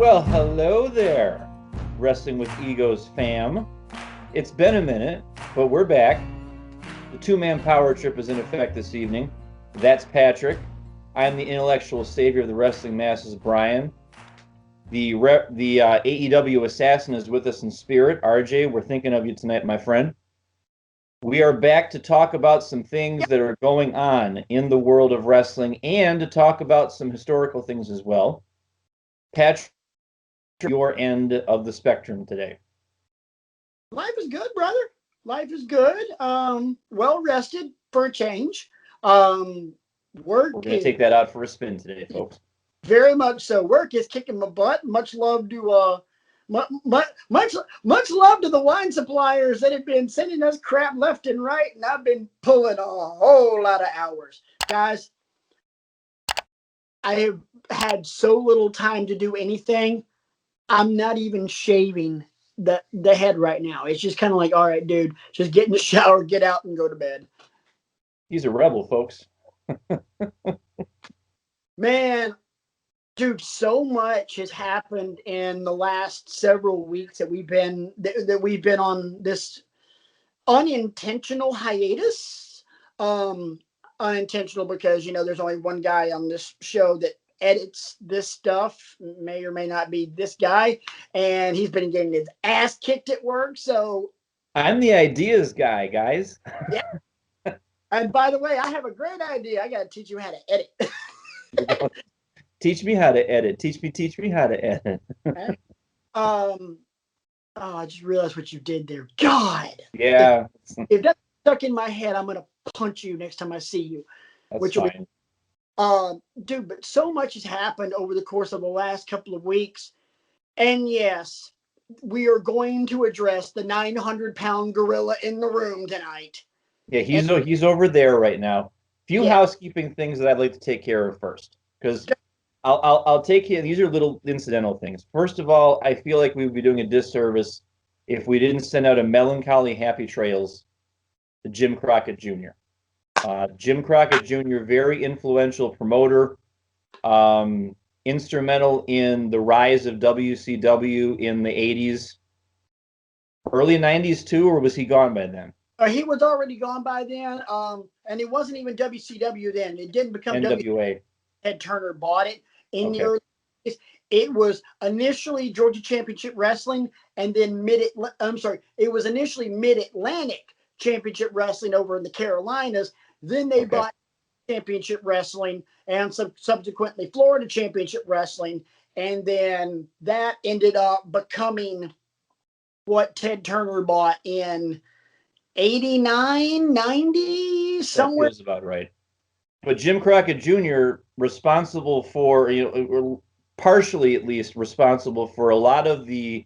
Well, hello there, Wrestling with Egos fam. It's been a minute, but we're back. The two-man power trip is in effect this evening. That's Patrick. I'm the intellectual savior of the wrestling masses, Brian. The AEW assassin is with us in spirit. RJ, we're thinking of you tonight, my friend. We are back to talk about some things that are going on in the world of wrestling and to talk about some historical things as well. Patrick, your end of the spectrum today. Life is good, brother. Life is good. Well rested for a change. Work. We're going to take that out for a spin today, folks. Very much so. Work is kicking my butt. Much love to much love to the wine suppliers that have been sending us crap left and right, and I've been pulling a whole lot of hours, guys. I have had so little time to do anything. I'm not even shaving the head right now. It's just kind of like, all right, dude, just get in the shower, get out, and go to bed. He's a rebel, folks. Man, dude, so much has happened in the last several weeks that we've been on this unintentional hiatus. Unintentional because there's only one guy on this show that edits this stuff, may or may not be this guy, and he's been getting his ass kicked at work. So I'm the ideas guy, guys. Yeah. And by the way, I have a great idea. I got to teach you how to edit. Teach me how to edit. Teach me how to edit. Okay. I just realized what you did there. God. Yeah. If that's stuck in my head, I'm gonna punch you next time I see you. That's fine. Dude, but so much has happened over the course of the last couple of weeks. And yes, we are going to address the 900-pound gorilla in the room tonight. Yeah, he's over there right now. Few housekeeping things that I'd like to take care of first, because I'll take care. These are little incidental things. First of all, I feel like we would be doing a disservice if we didn't send out a melancholy happy trails to Jim Crockett Jr. Jim Crockett Jr., very influential promoter, instrumental in the rise of WCW in the 80s, early 90s too, or was he gone by then? He was already gone by then, and it wasn't even WCW then. It didn't become NWA. Ted Turner bought it in the early days. It was initially Georgia Championship Wrestling, and then it was initially Mid-Atlantic Championship Wrestling over in the Carolinas. Then they bought Championship Wrestling and subsequently Florida Championship Wrestling, and then that ended up becoming what Ted Turner bought in 89, 90, somewhere. That feels about right. But Jim Crockett Jr. responsible for, partially at least responsible for a lot of the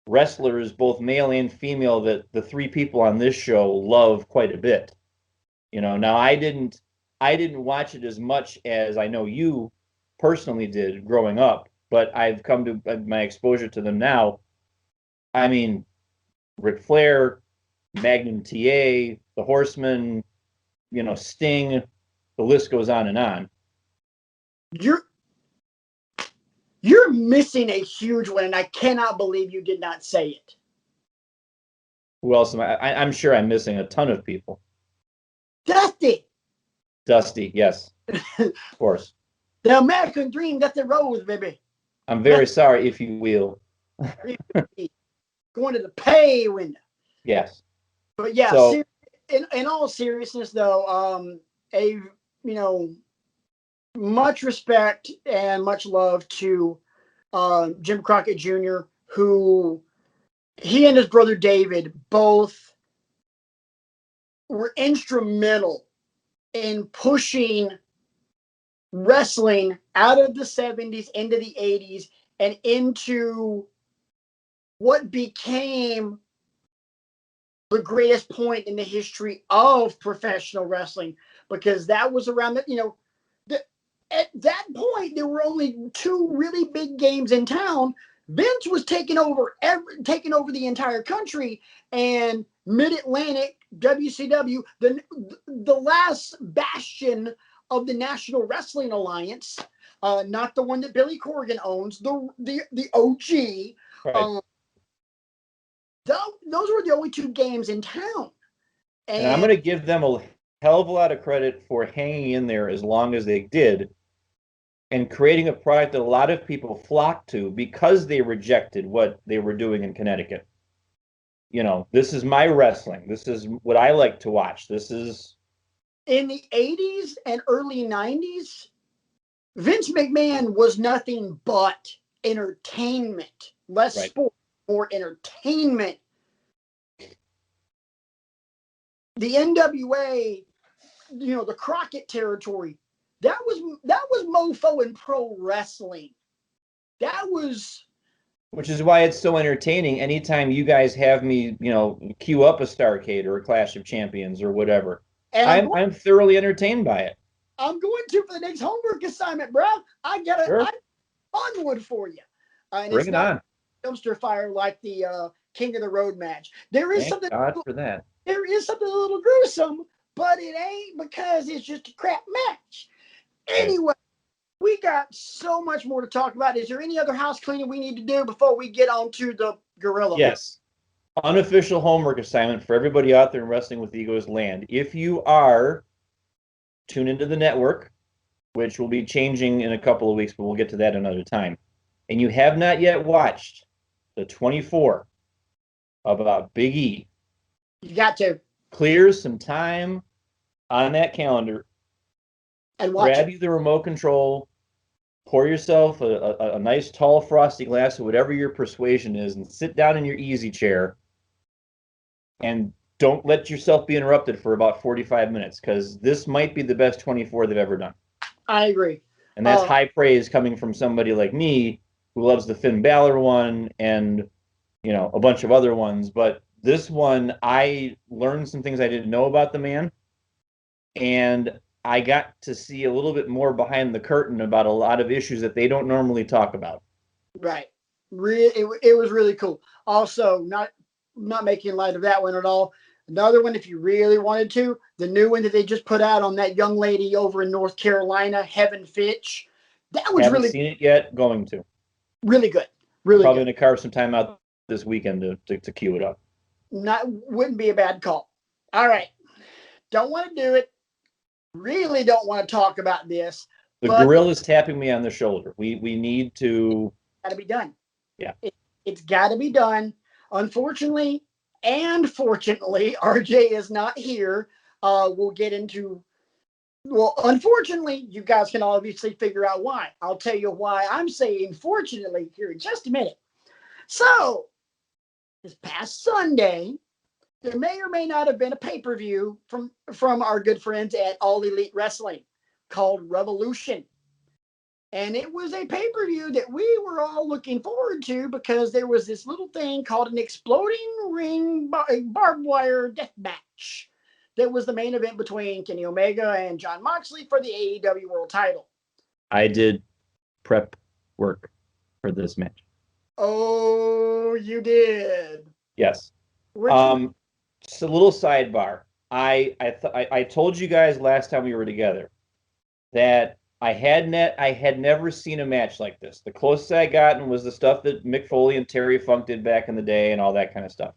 wrestlers, both male and female, that the three people on this show love quite a bit. Now I didn't watch it as much as I know you personally did growing up, but I've come to my exposure to them now. I mean, Ric Flair, Magnum TA, the Horseman, Sting, the list goes on and on. You're missing a huge one, and I cannot believe you did not say it. Who else am I? I'm sure I'm missing a ton of people. Dusty, yes, of course. The American Dream got the rose, baby. I'm very sorry, if you will. Going to the pay window. Yes. But yeah, in all seriousness, though, much respect and much love to Jim Crockett Jr., who he and his brother David both were instrumental in pushing wrestling out of the 70s into the 80s and into what became the greatest point in the history of professional wrestling, because that was around at that point there were only two really big games in town. Vince was taking over the entire country, and Mid-Atlantic, WCW, the last bastion of the National Wrestling Alliance, not the one that Billy Corgan owns, the OG. Right. Those were the only two games in town. And I'm going to give them a hell of a lot of credit for hanging in there as long as they did and creating a product that a lot of people flocked to because they rejected what they were doing in Connecticut. You know, this is my wrestling. This is what I like to watch. This is... In the 80s and early 90s, Vince McMahon was nothing but entertainment. Less sport, more entertainment. The NWA, the Crockett territory, that was mofo in pro wrestling. That was... Which is why it's so entertaining anytime you guys have me, queue up a Starrcade or a Clash of Champions or whatever. And I'm thoroughly entertained by it. I'm going to for the next homework assignment, bro. I got a fun one for you. And Bring it on. Dumpster fire like the King of the Road match. There is Thank God for that. There is something a little gruesome, but it ain't because it's just a crap match. Anyway, we got so much more to talk about. Is there any other house cleaning we need to do before we get on to the gorilla? Yes. Unofficial homework assignment for everybody out there in Wrestling with Egos land. If you are tuned into the network, which will be changing in a couple of weeks, but we'll get to that another time, and you have not yet watched the 24 about Big E, you got to clear some time on that calendar and grab you the remote control, pour yourself a nice tall frosty glass of whatever your persuasion is, and sit down in your easy chair and don't let yourself be interrupted for about 45 minutes, because this might be the best 24 they've ever done. I agree. And that's high praise coming from somebody like me who loves the Finn Balor one and a bunch of other ones. But this one, I learned some things I didn't know about the man, and I got to see a little bit more behind the curtain about a lot of issues that they don't normally talk about. Right. It was really cool. Also, not making light of that one at all. Another one, if you really wanted to, the new one that they just put out on that young lady over in North Carolina, Heaven Fitch. That was Haven't seen it yet. Going to. Really good. Really probably good. Going to carve some time out this weekend to queue it up. Wouldn't be a bad call. All right. Don't want to do it. Really don't want to talk about this. The gorilla's tapping me on the shoulder. We need to... Got to be done. Yeah. It's got to be done. Unfortunately and fortunately, RJ is not here. We'll get into... Well, unfortunately, you guys can obviously figure out why. I'll tell you why I'm saying fortunately here in just a minute. So, this past Sunday, there may or may not have been a pay-per-view from our good friends at All Elite Wrestling called Revolution. And it was a pay-per-view that we were all looking forward to because there was this little thing called an exploding ring barbed wire death match. That was the main event between Kenny Omega and Jon Moxley for the AEW World Title. I did prep work for this match. Oh, you did? Yes. Just a little sidebar. I told you guys last time we were together that I had never seen a match like this. The closest I gotten was the stuff that Mick Foley and Terry Funk did back in the day and all that kind of stuff.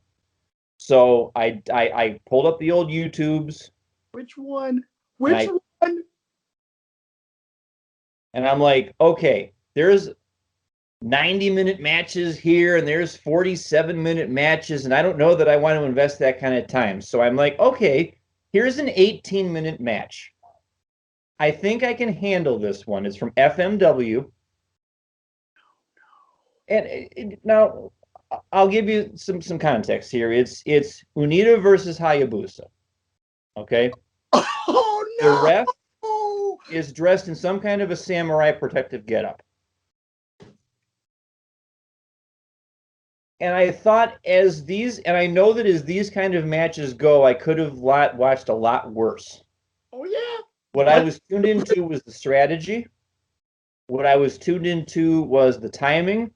So I pulled up the old YouTubes. Which one? Which one? And I'm like, okay, there's 90-minute matches here and there's 47-minute matches, and I don't know that I want to invest that kind of time. So I'm like, okay, here's an 18-minute match. I think I can handle this one. It's from FMW. And now I'll give you some context here. It's Unita versus Hayabusa. Okay? Oh, no! The ref is dressed in some kind of a samurai protective getup. And I thought and I know that as these kind of matches go, I could have watched a lot worse. Oh, yeah. What I was tuned into was the strategy. What I was tuned into was the timing.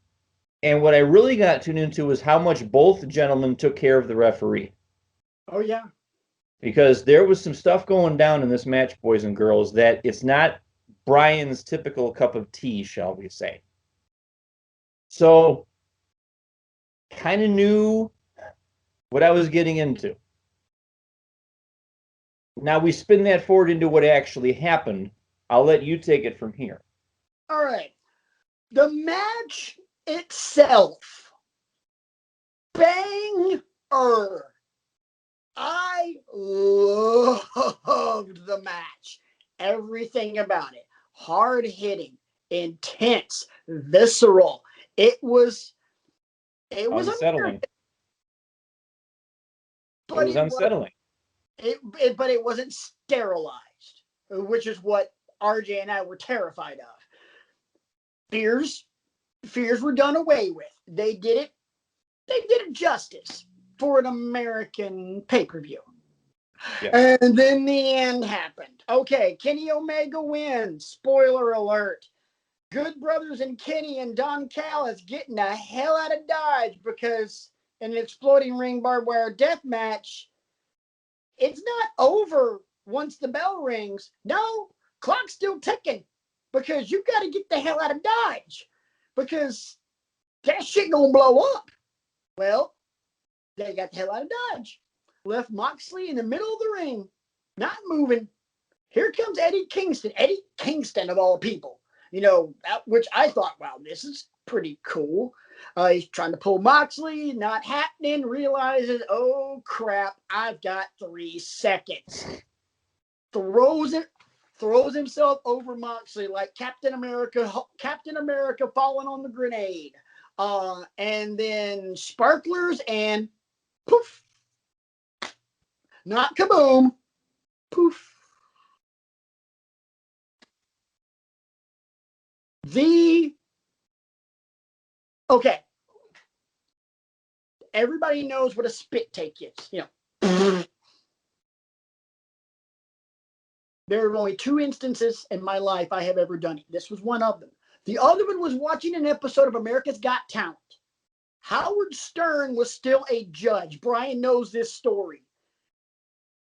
And what I really got tuned into was how much both gentlemen took care of the referee. Oh, yeah. Because there was some stuff going down in this match, boys and girls, that it's not Brian's typical cup of tea, shall we say. So, kind of knew what I was getting into. Now we spin that forward into what actually happened. I'll let you take it from here. All right. The match itself, banger. I loved the match. Everything about it. Hard hitting, intense, visceral. It was unsettling. But it was unsettling. But it wasn't sterilized, which is what RJ and I were terrified of. Fears were done away with. They did it justice for an American pay-per-view. Yeah. And then the end happened. Okay, Kenny Omega wins. Spoiler alert. Good Brothers and Kenny and Don Callis getting the hell out of Dodge because in an exploding ring barbed wire death match, it's not over once the bell rings. No, clock's still ticking because you got to get the hell out of Dodge because that shit gonna blow up. Well, they got the hell out of Dodge. Left Moxley in the middle of the ring, not moving. Here comes Eddie Kingston. Eddie Kingston, of all people. You know, which I thought, wow, this is pretty cool. He's trying to pull Moxley, not happening, realizes, oh, crap, I've got 3 seconds. Throws himself over Moxley like Captain America falling on the grenade. And then sparklers and poof. Not kaboom. Poof. Okay. Everybody knows what a spit take is. You know. There are only 2 instances in my life I have ever done it. This was one of them. The other one was watching an episode of America's Got Talent. Howard Stern was still a judge. Brian knows this story.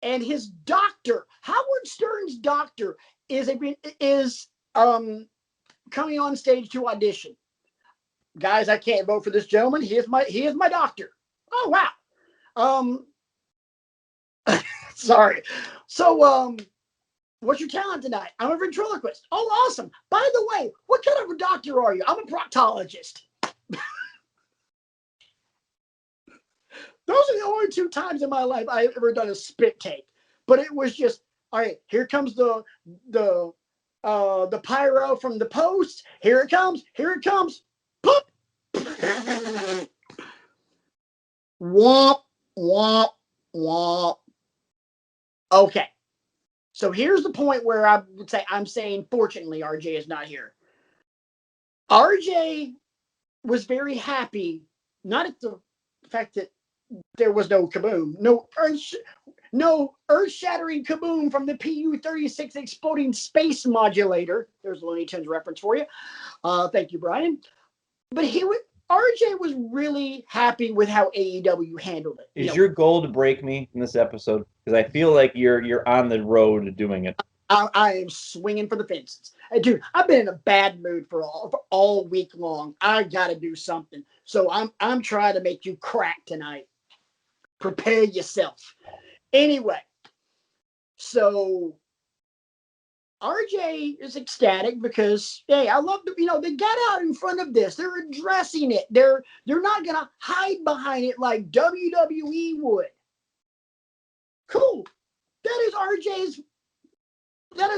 And his doctor, Howard Stern's doctor, is coming on stage to audition. Guys, I can't vote for this gentleman. He is my doctor. Oh wow. Sorry. So what's your talent tonight? I'm a ventriloquist. Oh, awesome. By the way, what kind of a doctor are you? I'm a proctologist. Those are the only 2 times in my life I've ever done a spit take. But it was just, all right, here comes the pyro from the post. Here it comes. Pop. Womp, womp, womp. Okay. So here's the point where I would say I'm saying, fortunately, RJ is not here. RJ was very happy, not at the fact that there was no kaboom, no earth-shattering kaboom from the PU-36 exploding space modulator. There's a Looney Tunes reference for you. Thank you, Brian. But RJ was really happy with how AEW handled it. Is your goal to break me in this episode? Because I feel like you're on the road to doing it. I am swinging for the fences. Dude, I've been in a bad mood for all week long. I got to do something. So I'm trying to make you crack tonight. Prepare yourself. Anyway, so RJ is ecstatic because, hey, I love they got out in front of this. They're addressing it. They're not gonna hide behind it like WWE would. Cool. That is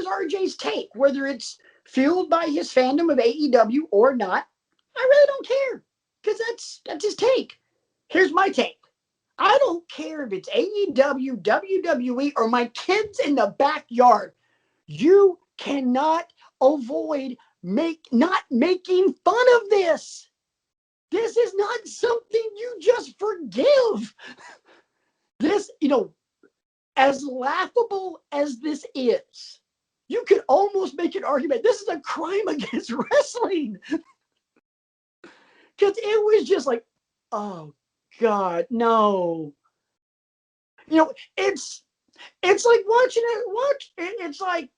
RJ's take, whether it's fueled by his fandom of AEW or not. I really don't care because that's his take. Here's my take. I don't care if it's AEW, WWE, or my kids in the backyard. You cannot avoid not making fun of this. This is not something you just forgive. This, as laughable as this is, you could almost make an argument. This is a crime against wrestling. Because it was just like, oh, God, no. It's like watching it. It's like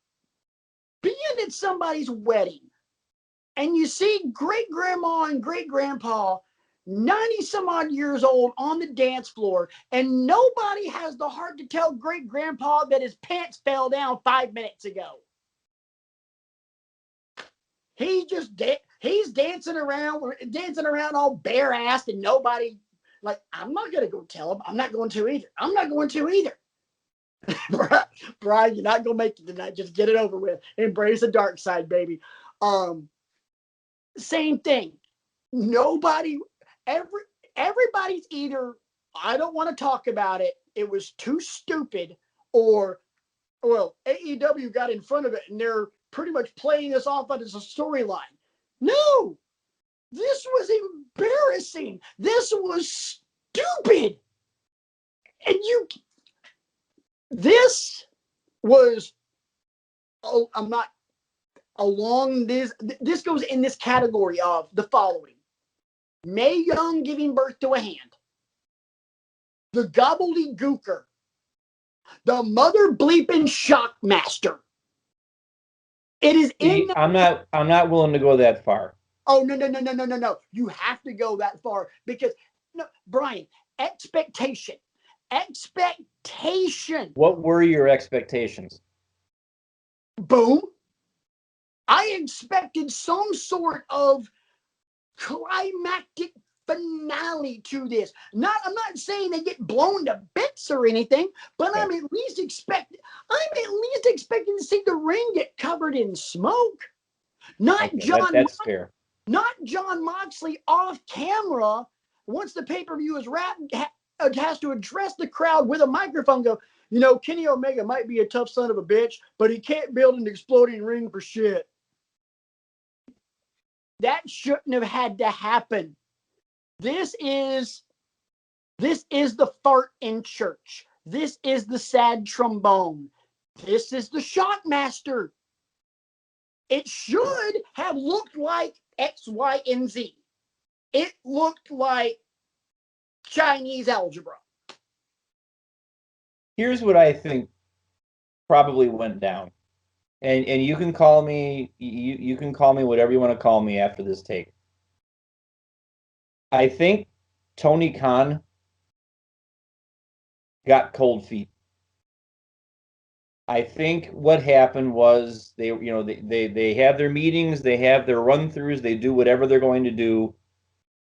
being at somebody's wedding and you see great grandma and great grandpa 90 some odd years old on the dance floor, and nobody has the heart to tell great grandpa that his pants fell down 5 minutes ago. He's dancing around all bare-assed, and nobody, like, I'm not going to go tell him. I'm not going to either. Brian, you're not going to make it tonight. Just get it over with. Embrace the dark side, baby. Same thing. Everybody's either, I don't want to talk about it, it was too stupid, or, well, AEW got in front of it and they're pretty much playing this off as a storyline. No, this was embarrassing. This was stupid. And this was, I'm not along this goes in this category of the following: Mae Young giving birth to a hand, the gobbledygooker, the mother bleeping shockmaster. It is in. I'm not willing to go that far. Oh, no. You have to go that far because, no, Brian, expectation. What were your expectations? Boom. I expected some sort of climactic finale to this. I'm not saying they get blown to bits or anything, but okay. I'm at least expecting to see the ring get covered in smoke. Not okay, that's fair. Not Jon Moxley off camera once the pay-per-view is wrapped has to address the crowd with a microphone. Go, Kenny Omega might be a tough son of a bitch, but he can't build an exploding ring for shit. That shouldn't have had to happen. This is the fart in church. This is the sad trombone. This is the Shockmaster. It should have looked like X, Y, and Z. It looked like Chinese algebra. Here's what I think probably went down. And you can call me you can call me whatever you want to call me after this take. I think Tony Khan got cold feet. I think what happened was they have their meetings, they have their run-throughs, they do whatever they're going to do.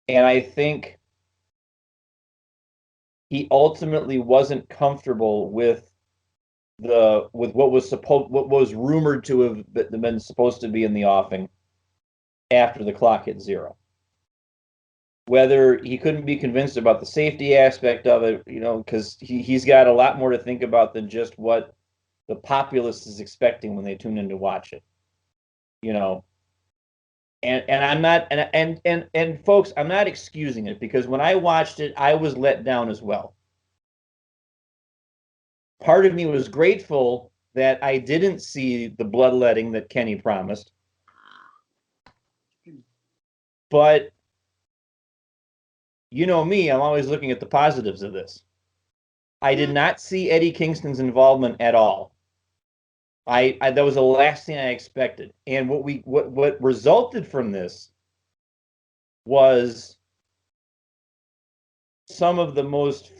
And I think he ultimately wasn't comfortable with what was rumored to have been supposed to be in the offing after the clock hit zero. Whether he couldn't be convinced about the safety aspect of it, because he's got a lot more to think about than just what the populace is expecting when they tune in to watch it. And I'm not and folks, I'm not excusing it, because when I watched it, I was let down as well. Part of me was grateful that I didn't see the bloodletting that Kenny promised. But you know me, I'm always looking at the positives of this. I did not see Eddie Kingston's involvement at all. That was the last thing I expected. And what resulted from this was some of the most,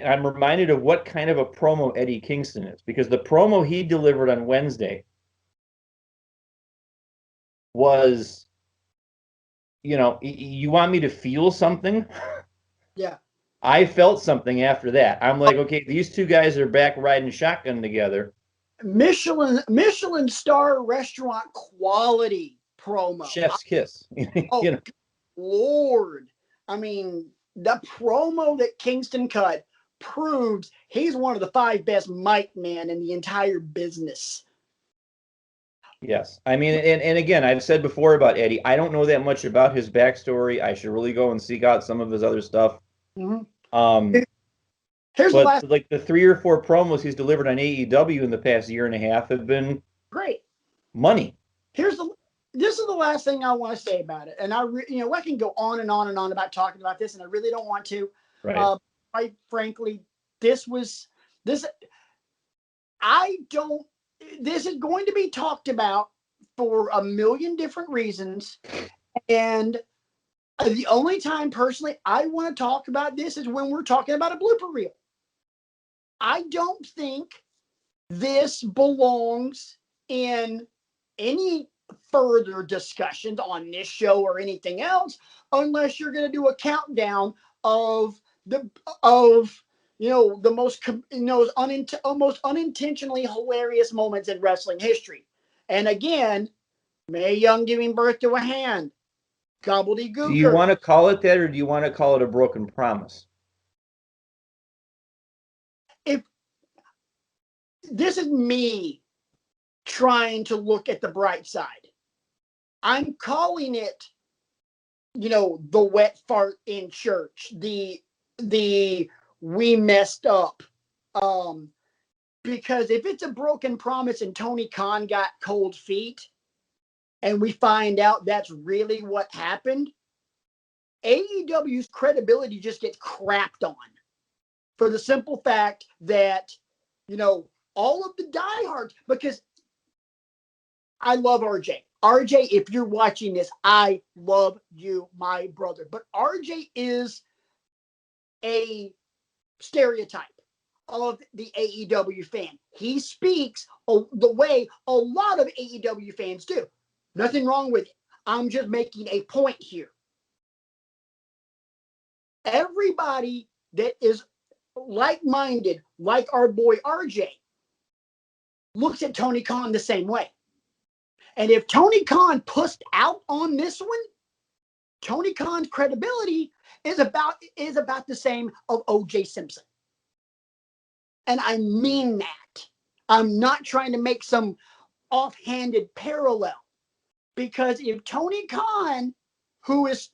I'm reminded of what kind of a promo Eddie Kingston is, because the promo he delivered on Wednesday was, you want me to feel something? Yeah. I felt something after that. I'm like, okay, these two guys are back riding shotgun together. Michelin star restaurant quality promo. Chef's kiss. Lord. I mean, the promo that Kingston cut proves he's one of the 5 best mic men in the entire business. Yes. I mean, and again, I've said before about Eddie, I don't know that much about his backstory. I should really go and seek out some of his other stuff. Mm-hmm. Here's like the 3 or 4 promos he's delivered on AEW in the past year and a half have been great money. This is the last thing I want to say about it, and I can go on and on and on about talking about this, and I really don't want to. Right. Quite frankly, this. I don't this is going to be talked about for a million different reasons. And the only time personally I want to talk about this is when we're talking about a blooper reel. I don't think this belongs in any further discussions on this show or anything else, unless you're going to do a countdown of the most almost unintentionally hilarious moments in wrestling history. And again, Mae Young giving birth to a hand, gobbledygooker. Do you want to call it that, or do you want to call it a broken promise? If this is me trying to look at the bright side, I'm calling it, the wet fart in church, the we messed up. Because if it's a broken promise and Tony Khan got cold feet, and we find out that's really what happened, AEW's credibility just gets crapped on for the simple fact that, all of the diehards, because I love RJ. RJ, if you're watching this, I love you, my brother. But RJ is a stereotype of the AEW fan. He speaks the way a lot of AEW fans do. Nothing wrong with it. I'm just making a point here. Everybody that is like-minded, like our boy RJ, looks at Tony Khan the same way. And if Tony Khan pussed out on this one, Tony Khan's credibility is about the same of O.J. Simpson. And I mean that. I'm not trying to make some offhanded parallel. Because if Tony Khan, who is,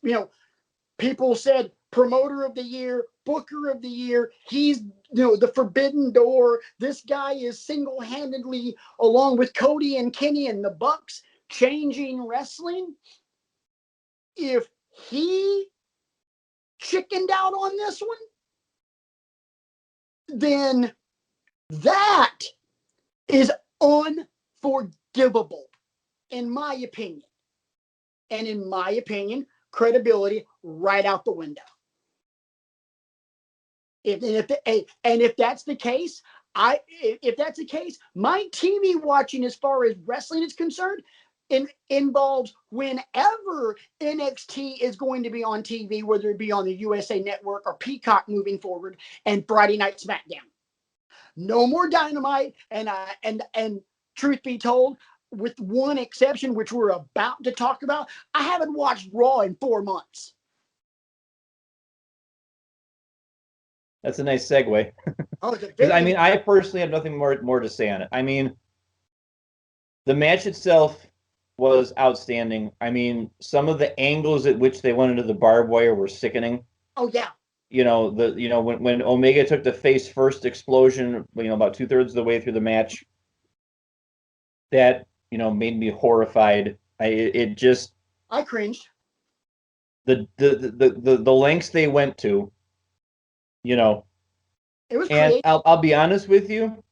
people said promoter of the year, booker of the year, he's, the forbidden door. This guy is single-handedly, along with Cody and Kenny and the Bucks, changing wrestling. If he chickened out on this one, then that is unforgivable, in my opinion. And in my opinion, credibility right out the window. If that's the case, my TV watching as far as wrestling is concerned involves whenever NXT is going to be on TV, whether it be on the USA Network or Peacock moving forward, and Friday Night SmackDown. No more Dynamite, and truth be told, with one exception, which we're about to talk about, I haven't watched Raw in 4 months. That's a nice segue. I personally have nothing more to say on it. I mean, the match itself was outstanding. I mean, some of the angles at which they went into the barbed wire were sickening. Oh yeah. When Omega took the face first explosion, about 2/3 of the way through the match, that made me horrified. I cringed. The lengths they went to, it was and creative. I'll be honest with you,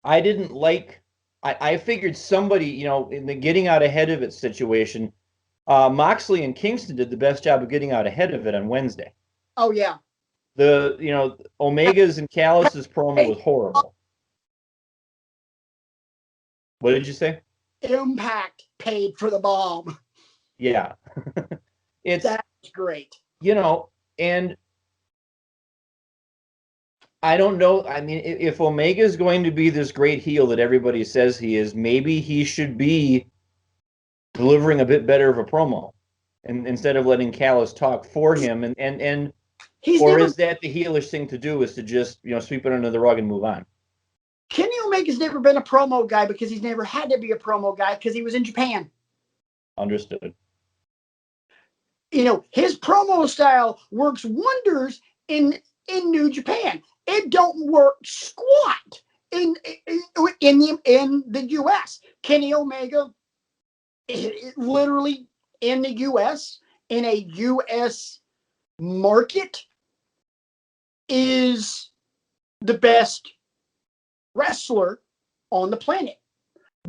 I didn't like. I figured somebody, in the getting out ahead of it situation, Moxley and Kingston did the best job of getting out ahead of it on Wednesday. Oh yeah. Omega's and Callis's promo was horrible. What did you say? Impact paid for the bomb. Yeah. That's great. And I don't know. I mean, if Omega is going to be this great heel that everybody says he is, maybe he should be delivering a bit better of a promo, and instead of letting Callis talk for him, is that the heelish thing to do, is to just sweep it under the rug and move on? Kenny Omega's never been a promo guy because he's never had to be a promo guy because he was in Japan. Understood. His promo style works wonders in New Japan. It don't work squat in the U.S. Kenny Omega, literally in the U.S., in a U.S. market, is the best wrestler on the planet.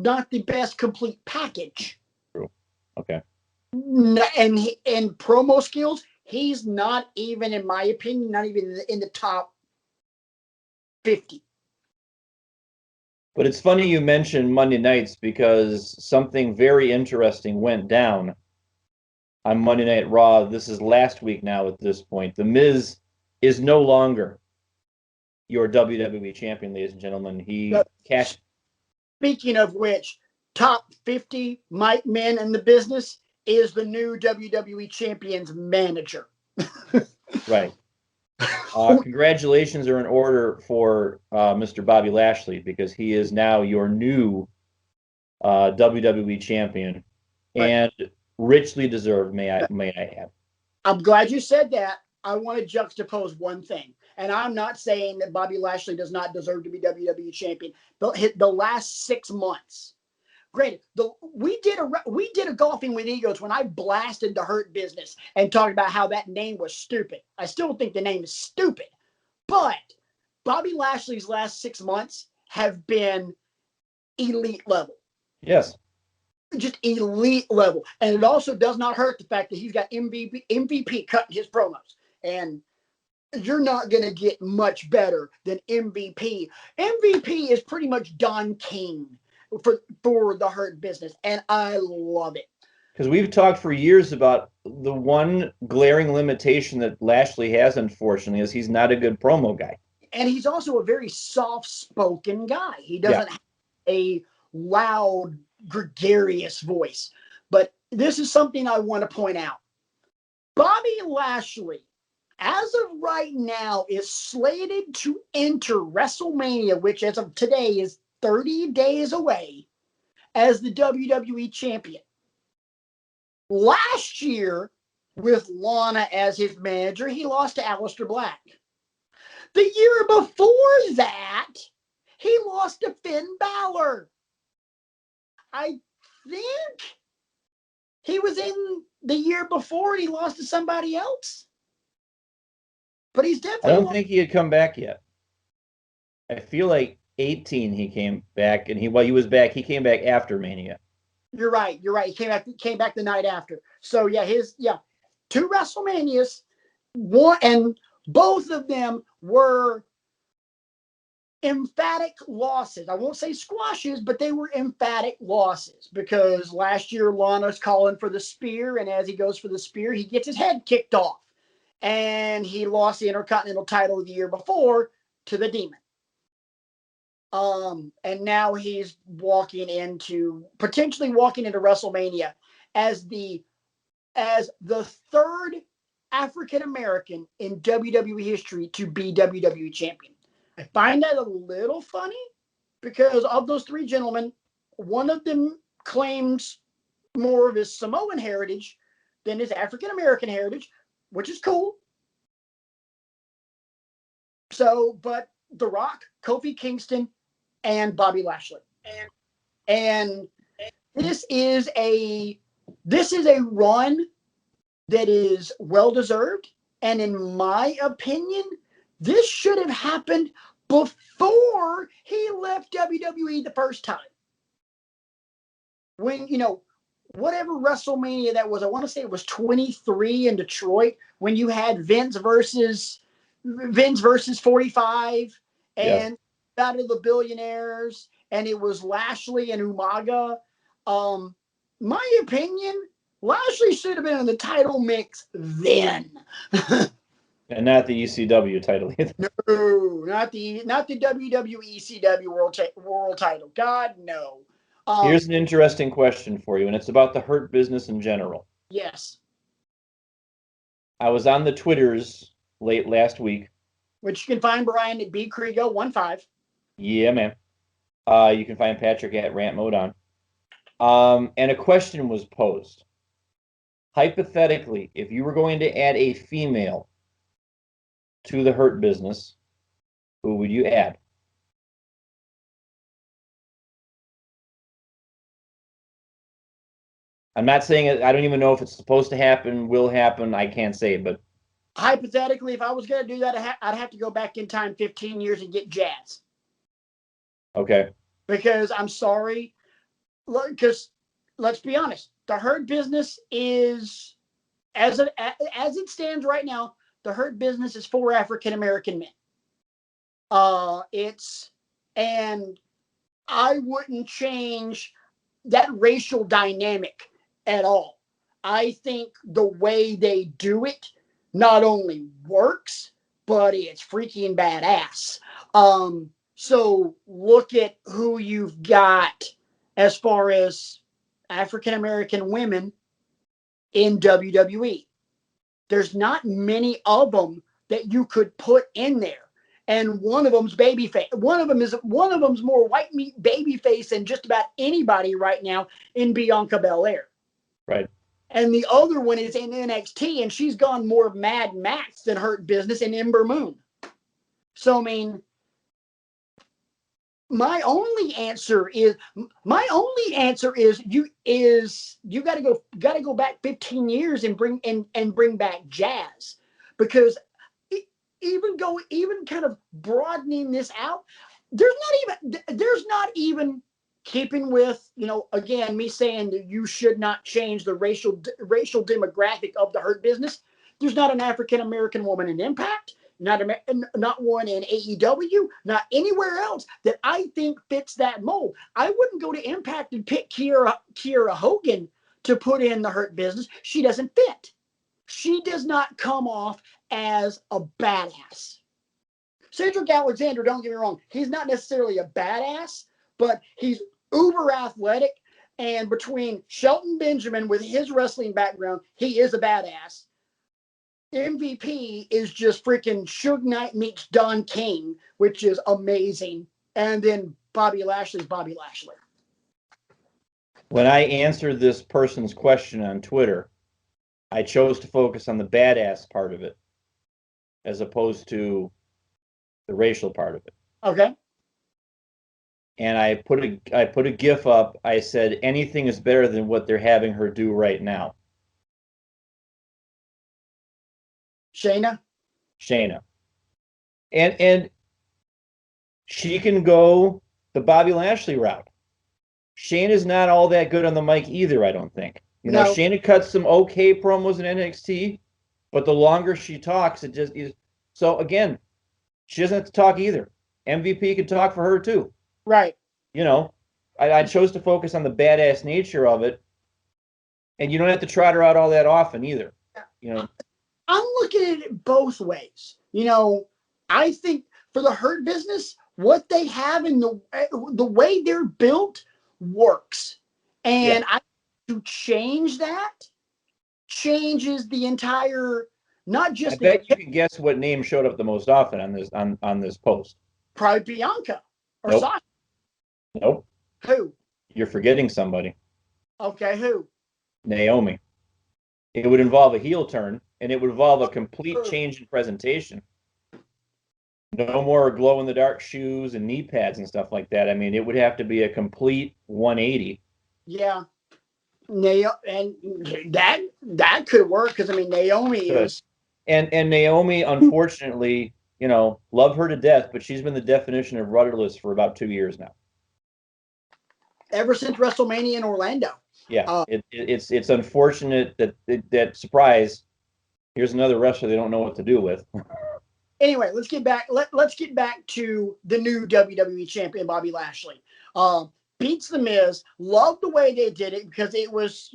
Not the best complete package. True. Okay. And promo skills, he's not even, in my opinion, not even in the top 50. But it's funny you mentioned Monday nights because something very interesting went down on Monday Night Raw. This is last week now at this point. The Miz is no longer your WWE champion, ladies and gentlemen. He cashed. Speaking of which, top 50 mic men in the business is the new WWE Champion's manager. Right. Congratulations are in order for Mr. Bobby Lashley because he is now your new WWE champion, and richly deserved. May I add? I'm glad you said that. I want to juxtapose one thing, and I'm not saying that Bobby Lashley does not deserve to be WWE champion. But the last 6 months. Granted, we did a golfing with egos when I blasted the Hurt Business and talked about how that name was stupid. I still think the name is stupid, but Bobby Lashley's last 6 months have been elite level. Yes, just elite level, and it also does not hurt the fact that he's got MVP cutting his promos, and you're not going to get much better than MVP. MVP is pretty much Don King for the Hurt Business, and I love it. Because we've talked for years about the one glaring limitation that Lashley has, unfortunately, is he's not a good promo guy. And he's also a very soft-spoken guy. He doesn't have a loud, gregarious voice. But this is something I want to point out. Bobby Lashley, as of right now, is slated to enter WrestleMania, which as of today is 30 days away, as the WWE Champion. Last year, with Lana as his manager, he lost to Aleister Black. The year before that, he lost to Finn Balor. I think he was in the year before and he lost to somebody else. But he's definitely... I don't think he had come back yet. I feel like 18 he came back, and he was back. He came back after Mania. You're right. He came back the night after. So yeah, 2 WrestleManias, one, and both of them were emphatic losses. I won't say squashes, but they were emphatic losses because last year Lana's calling for the spear, and as he goes for the spear, he gets his head kicked off, and he lost the Intercontinental title the year before to the Demon. And now he's potentially walking into WrestleMania as the third African American in WWE history to be WWE champion. I find that a little funny because of those 3 gentlemen, one of them claims more of his Samoan heritage than his African American heritage, which is cool. So, but The Rock, Kofi Kingston, and Bobby Lashley. And this is a run that is well-deserved. And in my opinion, this should have happened before he left WWE the first time. When, whatever WrestleMania that was, I want to say it was 23 in Detroit, when you had Vince versus 45 and Battle of the Billionaires, and it was Lashley and Umaga. My opinion, Lashley should have been in the title mix then. And not the ECW title either. No, not the WWE ECW world title. God, no. Here's an interesting question for you, and it's about the Hurt Business in general. Yes. I was on the Twitters late last week. Which you can find Brian at BCrigo15. Yeah, man. You can find Patrick at Rant Mode On. And a question was posed. Hypothetically, if you were going to add a female to the Hurt Business, who would you add? I'm not saying it. I don't even know if it's supposed to happen, will happen. I can't say, but hypothetically, if I was going to do that, I'd have to go back in time 15 years and get Jazz. Okay. because I'm sorry, because let's be honest, the Hurt Business is, as it stands right now, the Hurt Business is for African American men. And I wouldn't change that racial dynamic at all. I think the way they do it not only works, but it's freaking badass. So look at who you've got as far as African American women in WWE. There's not many of them that you could put in there. And one of them's babyface. One of them's more white meat babyface than just about anybody right now in Bianca Belair. Right. And the other one is in NXT, and she's gone more Mad Max than Hurt Business in Ember Moon. So I mean, my only answer is you got to go back 15 years and bring back Jazz, because even kind of broadening this out, there's not even keeping with, again, me saying that you should not change the racial demographic of the Hurt Business. There's not an African American woman in Impact, not one in AEW, not anywhere else that I think fits that mold. I wouldn't go to Impact and pick Kiera Hogan to put in the Hurt Business. She doesn't fit. She does not come off as a badass. Cedric Alexander, don't get me wrong, he's not necessarily a badass, but he's uber athletic. And between Shelton Benjamin with his wrestling background, he is a badass. MVP is just freaking Suge Knight meets Don King, which is amazing. And then Bobby Lashley's Bobby Lashley. When I answered this person's question on Twitter, I chose to focus on the badass part of it as opposed to the racial part of it. Okay. And I put a GIF up. I said, anything is better than what they're having her do right now. Shayna. And she can go the Bobby Lashley route. Shayna's not all that good on the mic either, I don't think. No. Shayna cuts some okay promos in NXT, but the longer she talks, it just is. So again, she doesn't have to talk either. MVP can talk for her too. Right. I chose to focus on the badass nature of it, and you don't have to trot her out all that often either. I'm looking at it both ways. I think for the Hurt Business, what they have in the way they're built works. And to change that changes the entire, not just. I bet you can guess what name showed up the most often on this post. Probably Bianca or Nope. Sasha. Nope. Who? You're forgetting somebody. Okay, who? Naomi. It would involve a heel turn, and it would involve a complete change in presentation. No more glow-in-the-dark shoes and knee pads and stuff like that. I mean, it would have to be a complete 180. Yeah. And that could work, because, Naomi is... And Naomi, unfortunately, love her to death, but she's been the definition of rudderless for about 2 years now. Ever since WrestleMania in Orlando. Yeah, it's unfortunate that surprise. Here's another wrestler they don't know what to do with. Anyway, let's get back. Let's get back to the new WWE Champion, Bobby Lashley. Beats The Miz. Loved the way they did it, because it was,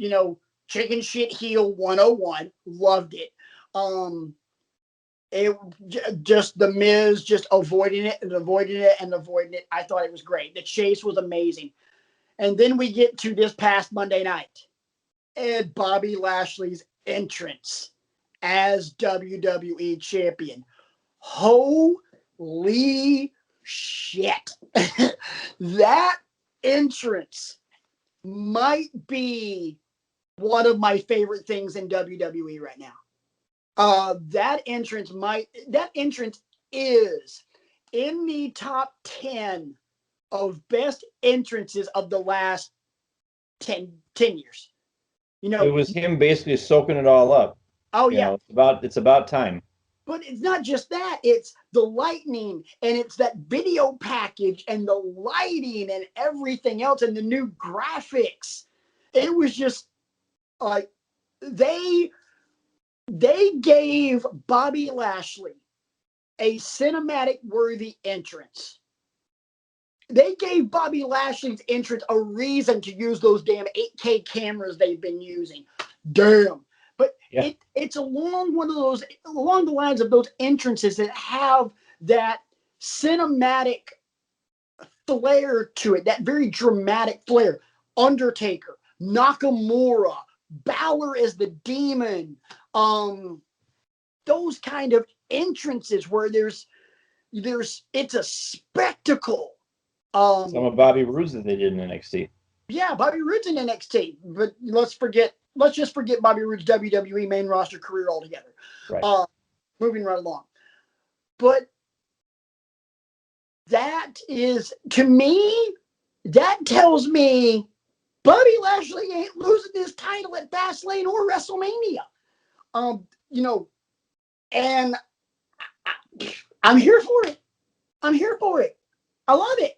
chicken shit heel 101. Loved it. It just The Miz just avoiding it. I thought it was great. The chase was amazing. And then we get to this past Monday night, and Bobby Lashley's entrance as WWE Champion. Holy shit. That entrance might be one of my favorite things in WWE right now. That entrance is in the top 10 of best entrances of the last 10 years. It was him basically soaking it all up. Oh, yeah. It's about time. But it's not just that. It's the lightning, and it's that video package and the lighting and everything else and the new graphics. It was just like they gave Bobby Lashley a cinematic worthy entrance. They gave Bobby Lashley's entrance a reason to use those damn 8K cameras they've been using. Damn. But yeah. It's along the lines of those entrances that have that cinematic flair to it, that very dramatic flair. Undertaker, Nakamura, Balor as the Demon, those kind of entrances where it's a spectacle. Some of Bobby Roode's that they did in NXT. Yeah, Bobby Roode's in NXT, but let's just forget Bobby Roode's WWE main roster career altogether. Right. Moving right along. But that is, to me, that tells me Bobby Lashley ain't losing his title at Fastlane or WrestleMania. And I'm here for it. I'm here for it. I love it.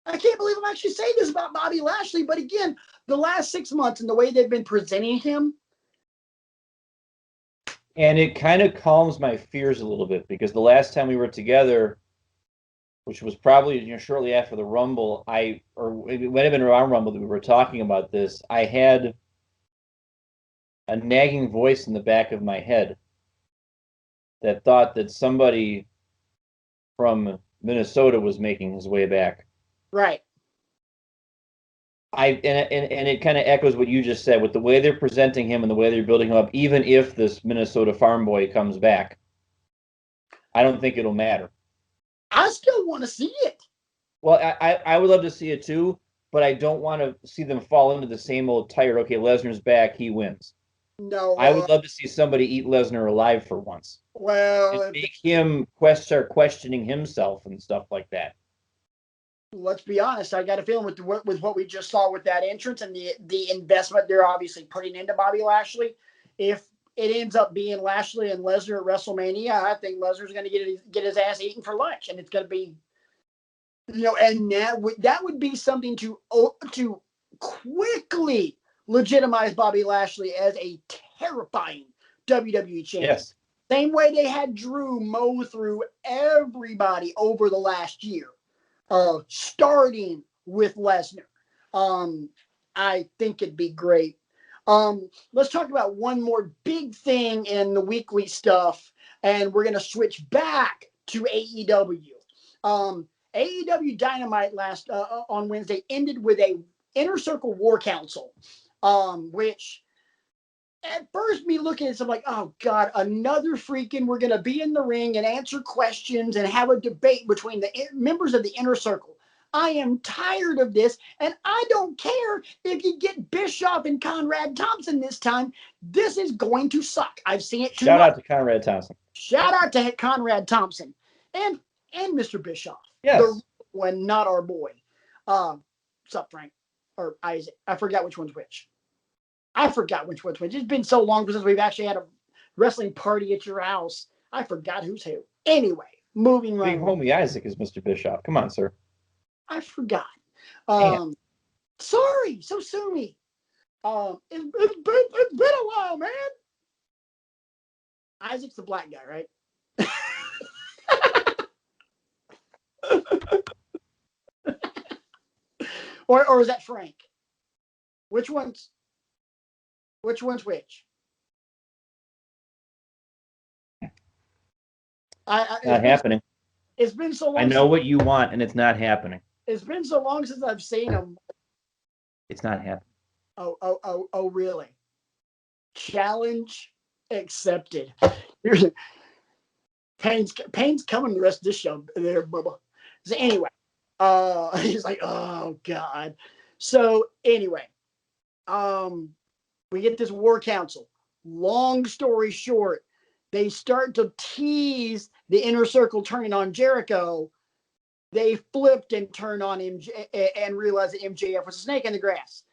I can't believe I'm actually saying this about Bobby Lashley, but again, the last 6 months and the way they've been presenting him. And it kind of calms my fears a little bit, because the last time we were together, which was probably shortly after the Rumble, or it might have been around Rumble that we were talking about this, I had a nagging voice in the back of my head that thought that somebody from Minnesota was making his way back. Right. And it kind of echoes what you just said with the way they're presenting him and the way they're building him up. Even if this Minnesota farm boy comes back, I don't think it'll matter. I still want to see it. Well, I would love to see it too, but I don't want to see them fall into the same old tired, okay, Lesnar's back, he wins. No. I would love to see somebody eat Lesnar alive for once. Well, and make him start questioning himself and stuff like that. Let's be honest. I got a feeling with what we just saw with that entrance and the investment they're obviously putting into Bobby Lashley, if it ends up being Lashley and Lesnar at WrestleMania, I think Lesnar's going to get his ass eaten for lunch, and it's going to be, and that would be something to quickly legitimize Bobby Lashley as a terrifying WWE champion. Yes. Same way they had Drew mow through everybody over the last year. Starting with Lesnar. I think it'd be great. Let's talk about one more big thing in the weekly stuff, and we're going to switch back to AEW. AEW Dynamite on Wednesday ended with a Inner Circle War Council, which at first me looking at it, I'm like, oh God, another freaking, we're going to be in the ring and answer questions and have a debate between the members of the Inner Circle. I am tired of this, and I don't care if you get Bischoff and Conrad Thompson this time. This is going to suck. I've seen it too much. Shout out to Conrad Thompson. Shout out to Conrad Thompson and Mr. Bischoff. Yes. The one, not our boy. What's up, Frank? Or Isaac. I forgot which one's which. It's been so long since we've actually had a wrestling party at your house. I forgot who's who. Anyway, moving right on. Homie Isaac is Mr. Bischoff. Come on, sir. I forgot. Sorry, so sue me. It's been a while, man. Isaac's the black guy, right? or is that Frank? Which one's which? Not happening. It's been so long. I know what you want, and it's not happening. It's been so long since I've seen him. It's not happening. Oh, really? Challenge accepted. Pain's coming the rest of this show there, Bubba. So anyway, he's like, oh God. So anyway, we get this War Council. Long story short, they start to tease the Inner Circle turning on Jericho. They flipped and turned on MJ and realized that MJF was a snake in the grass.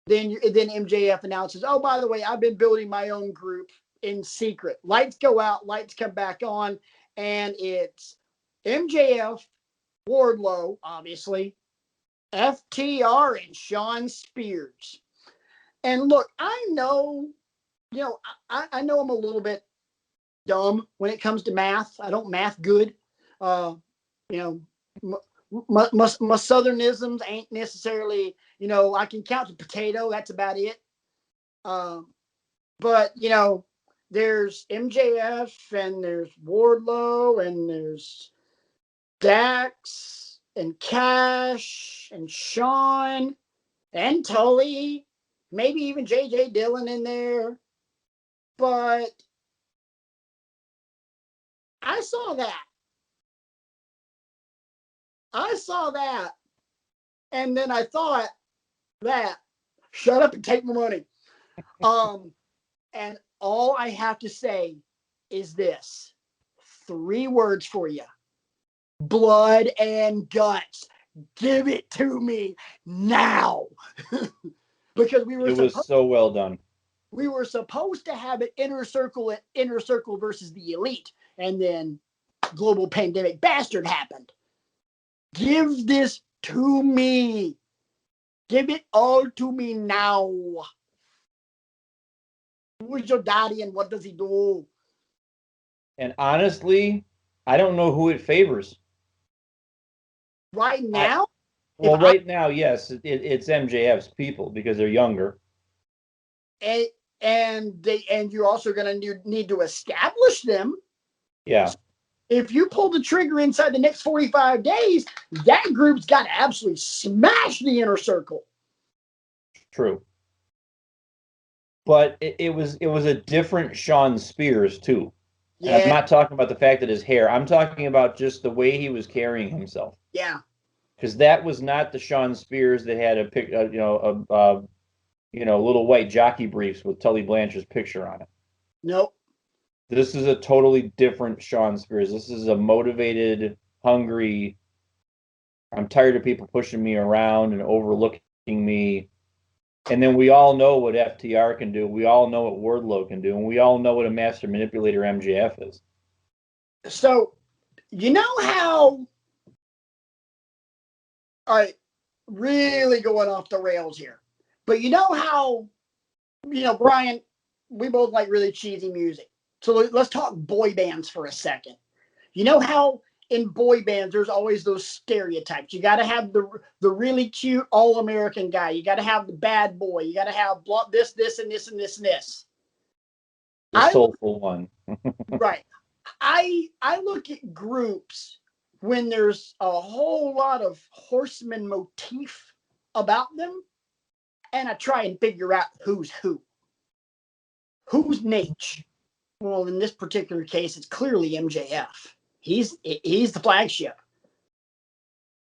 Then MJF announces, oh, by the way, I've been building my own group in secret. Lights go out, lights come back on, and it's MJF, Wardlow, obviously, FTR, and Shawn Spears. And look, I know, I know I'm a little bit dumb when it comes to math. I don't math good. My southernisms ain't necessarily, I can count the potato. That's about it. But, there's MJF and there's Wardlow and there's Dax and Cash and Shawn and Tully, maybe even JJ Dillon in there. But I saw that. And then I thought that, shut up and take my money. And all I have to say is this. 3 words for you. Blood and guts. Give it to me now. Because it was so well done. We were supposed to have an inner circle versus the elite, and then global pandemic bastard happened. Give this to me. Give it all to me now. Who's your daddy and what does he do? And honestly, I don't know who it favors. Right now? Right now, yes, it's MJF's people because they're younger. And you're also going to need to establish them. Yeah. If you pull the trigger inside the next 45 days, that group's got to absolutely smash the inner circle. True. But it was a different Shawn Spears too. Yeah. And I'm not talking about the fact that his hair. I'm talking about just the way he was carrying himself. Yeah. Because that was not the Shawn Spears that had a little white jockey briefs with Tully Blanchard's picture on it. Nope. This is a totally different Shawn Spears. This is a motivated, hungry. I'm tired of people pushing me around and overlooking me. And then we all know what FTR can do. We all know what Wardlow can do. And we all know what a master manipulator MJF is. So, you know how... All right, really going off the rails here. But you know how, Brian, we both like really cheesy music. So let's talk boy bands for a second. You know how in boy bands there's always those stereotypes. You got to have the really cute all-American guy. You got to have the bad boy. You got to have this, and this, and this, and this. The soulful one. Right. I look at groups when there's a whole lot of horseman motif about them, and I try and figure out who's who. Who's Nate? Well, in this particular case, it's clearly MJF. He's the flagship.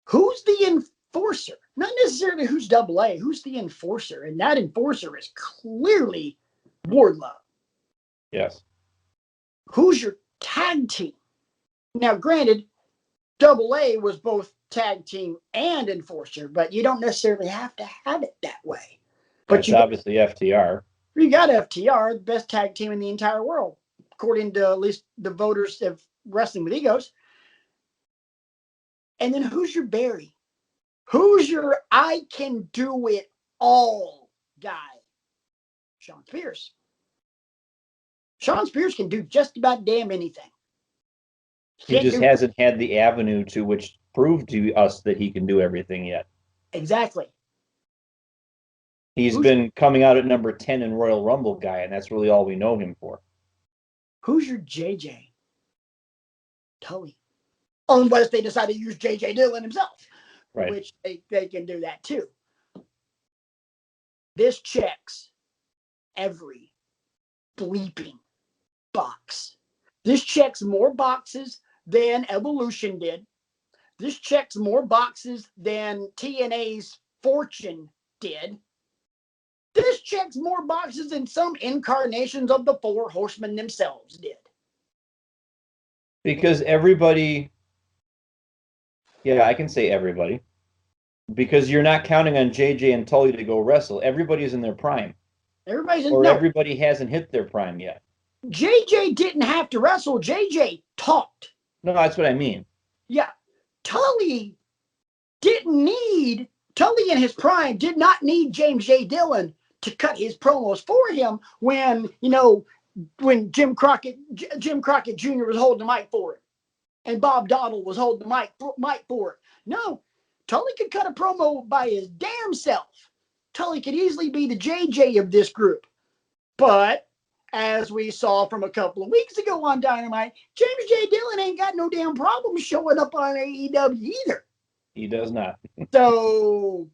Who's the enforcer? Not necessarily who's AA. Who's the enforcer? And that enforcer is clearly Wardlow. Yes. Who's your tag team? Now, granted, AA was both tag team and enforcer, but you don't necessarily have to have it that way. But that's obviously FTR. You got FTR, the best tag team in the entire world, according to at least the voters of Wrestling with Egos. And then who's your Barry? Who's your I can do it all guy? Shawn Spears. Shawn Spears can do just about damn anything. He just hasn't had the avenue to which prove to us that he can do everything yet. Exactly. He's been coming out at number 10 in Royal Rumble guy, and that's really all we know him for. Who's your JJ? Tully. Unless they decide to use JJ Dillon himself. Right. Which they can do that too. This checks every bleeping box. This checks more boxes than Evolution did. This checks more boxes than TNA's Fortune did. This checks more boxes than some incarnations of the Four Horsemen themselves did. Because everybody, I can say everybody, because you're not counting on JJ and Tully to go wrestle. Everybody's in their prime. Everybody hasn't hit their prime yet. JJ didn't have to wrestle. JJ talked. No, that's what I mean. Yeah. Tully in his prime did not need James J. Dillon to cut his promos for him when Jim Crockett Jr. was holding the mic for it and Bob Donnell was holding the mic for it. No, Tully could cut a promo by his damn self. Tully could easily be the JJ of this group. But as we saw from a couple of weeks ago on Dynamite, James J. Dillon ain't got no damn problem showing up on AEW either. He does not. So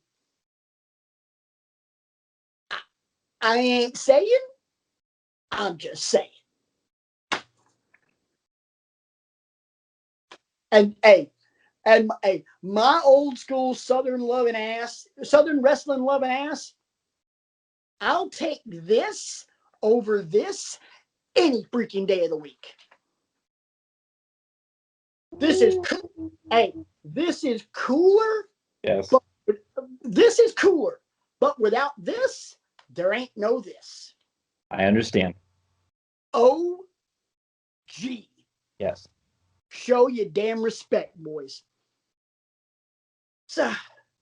I ain't saying, I'm just saying. And my old school Southern wrestling loving ass, I'll take this over this any freaking day of the week. This is cool. This is cooler. Yes. This is cooler. But without this, there ain't no this. I understand. OG. Yes. Show your damn respect, boys. So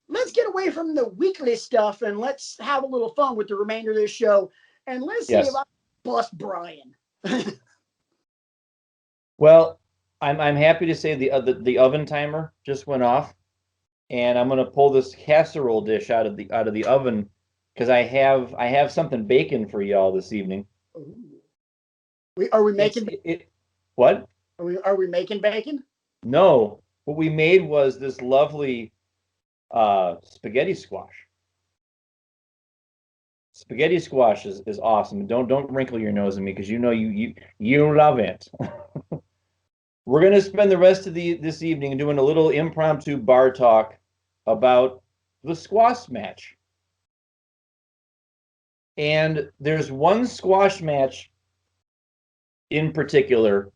let's get away from the weekly stuff and let's have a little fun with the remainder of this show. And let's see if I bust Brian. Well, I'm happy to say the oven timer just went off, and I'm gonna pull this casserole dish out of the oven because I have something baking for y'all this evening. Are we making what? Are we making bacon? No, what we made was this lovely spaghetti squash. Spaghetti squash is awesome. Don't wrinkle your nose at me because you know you love it. We're gonna spend the rest of this evening doing a little impromptu bar talk about the squash match. And there's one squash match in particular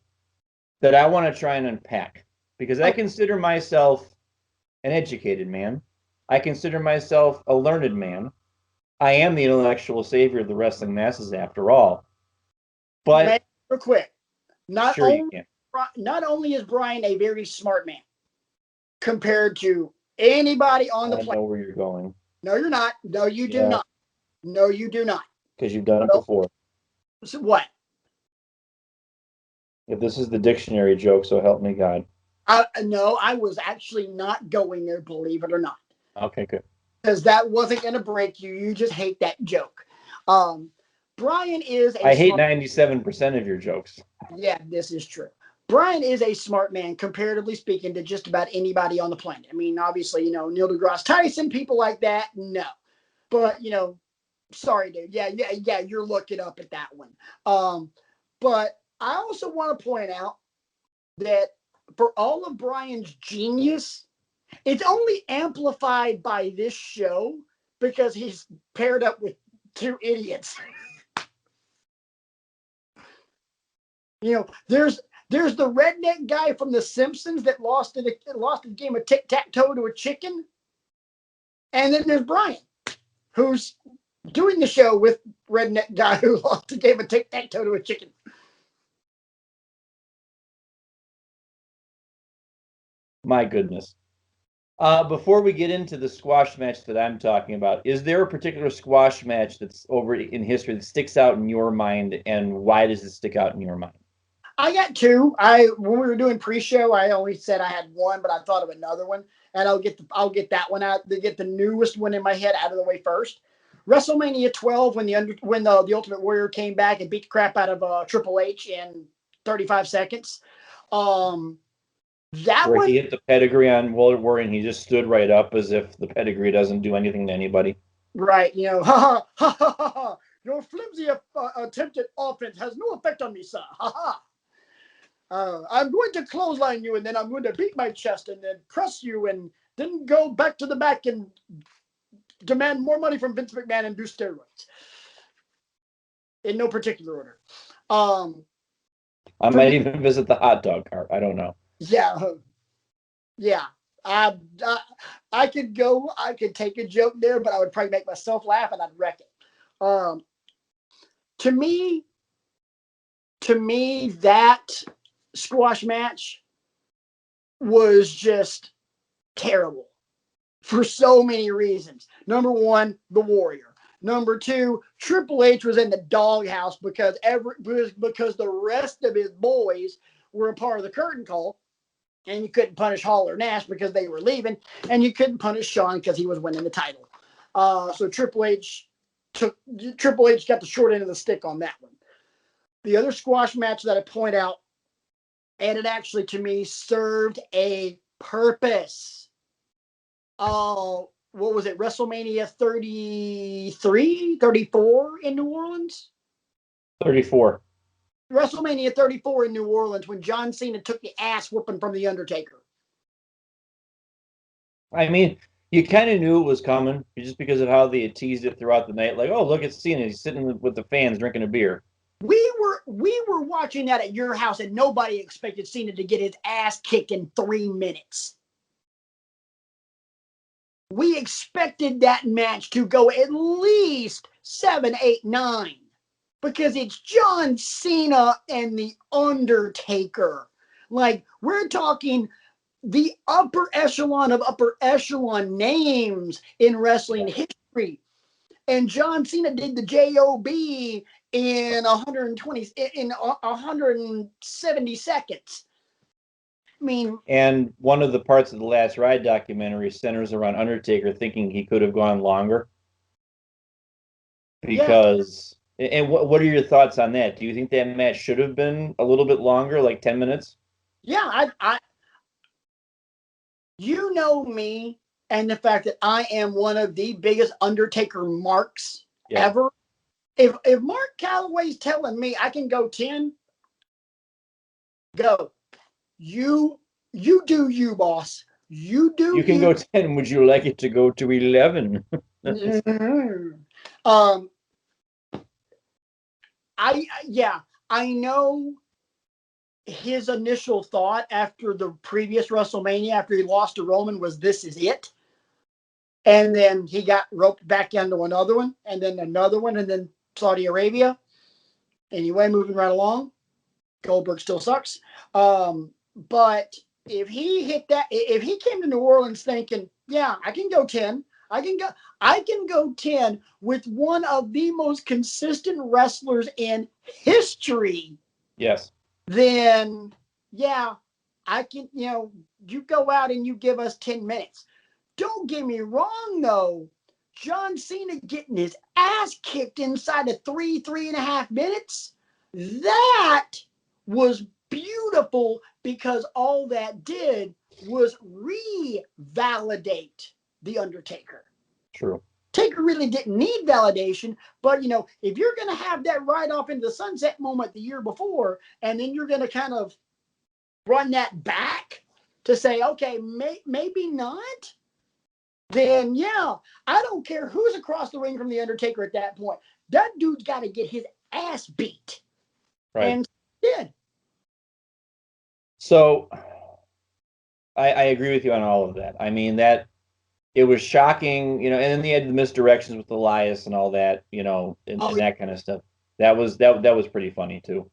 that I want to try and unpack because I consider myself an educated man. I consider myself a learned man. I am the intellectual savior of the wrestling masses after all. But real quick, not only is Brian a very smart man compared to anybody on the planet. I know where you're going. No, you're not. No, you do not. No, you do not. Because you've done it before. So what? If this is the dictionary joke, so help me God. No, I was actually not going there, believe it or not. Okay, good. Because that wasn't going to break you. You just hate that joke. Brian is I hate 97% of your jokes. Yeah, this is true. Brian is a smart man, comparatively speaking, to just about anybody on the planet. I mean, obviously, Neil deGrasse Tyson, people like that, no. But, sorry, dude. Yeah, you're looking up at that one. But I also want to point out that for all of Brian's genius, it's only amplified by this show because he's paired up with two idiots. There's the redneck guy from The Simpsons that lost a game of tic-tac-toe to a chicken. And then there's Brian, who's doing the show with redneck guy who lost a game of tic-tac-toe to a chicken. My goodness. Before we get into the squash match that I'm talking about, is there a particular squash match that's over in history that sticks out in your mind, and why does it stick out in your mind? I got two. When we were doing pre-show, I only said I had one, but I thought of another one, and I'll get that one out. To get the newest one in my head out of the way first. WrestleMania 12, when the Ultimate Warrior came back and beat the crap out of Triple H in 35 seconds. Where he hit the pedigree on World War and he just stood right up as if the pedigree doesn't do anything to anybody. Right, ha ha ha ha ha. Your flimsy attempted offense has no effect on me, sir. Ha ha. I'm going to clothesline you, and then I'm going to beat my chest, and then press you, and then go back to the back and demand more money from Vince McMahon and do steroids. In no particular order. I might even visit the hot dog cart. I don't know. Yeah. I could go. I could take a joke there, but I would probably make myself laugh, and I'd wreck it. To to me, that squash match was just terrible for so many reasons. Number one, the Warrior. Number two, Triple H was in the doghouse because the rest of his boys were a part of the curtain call, and you couldn't punish Hall or Nash because they were leaving, and you couldn't punish Shawn because he was winning the title. So Triple H got the short end of the stick on that one. The other squash match that I point out, and it actually to me served a purpose. What was it? WrestleMania 33, 34 in New Orleans? 34. WrestleMania 34 in New Orleans when John Cena took the ass whooping from The Undertaker. I mean, you kind of knew it was coming just because of how they had teased it throughout the night. Like, oh, look, it's Cena. He's sitting with the fans drinking a beer. We were watching that at your house, and nobody expected Cena to get his ass kicked in 3 minutes. We expected that match to go at least 7, 8, 9 because it's John Cena and The Undertaker. Like, we're talking the upper echelon of upper echelon names in wrestling history. And John Cena did the JOB in 170 seconds. I mean, and one of the parts of the Last Ride documentary centers around Undertaker thinking he could have gone longer. Because, and what are your thoughts on that? Do you think that match should have been a little bit longer, like 10 minutes? Yeah, you know me and the fact that I am one of the biggest Undertaker marks ever. If Mark Calloway's telling me I can go 10, go. You do you, boss. You do you. Can go 10. Would you like it to go to 11? I know his initial thought after the previous WrestleMania, after he lost to Roman, was this is it. And then he got roped back into another one, and then another one, and then Saudi Arabia. Anyway, moving right along. Goldberg still sucks. But if he came to New Orleans thinking, yeah, I can go 10. I can go 10 with one of the most consistent wrestlers in history. Yes. Then, yeah, I can, you go out and you give us 10 minutes. Don't get me wrong, though. John Cena getting his ass kicked inside of 3.5 minutes. That was beautiful because all that did was revalidate The Undertaker. True. Taker really didn't need validation, but if you're going to have that ride off into the sunset moment the year before, and then you're going to kind of run that back to say, okay, maybe not, then yeah, I don't care who's across the ring from The Undertaker at that point. That dude's got to get his ass beat. Right. And did. So I agree with you on all of that. I mean, that it was shocking, and then they had the misdirections with Elias and all that, and that kind of stuff. That was pretty funny too.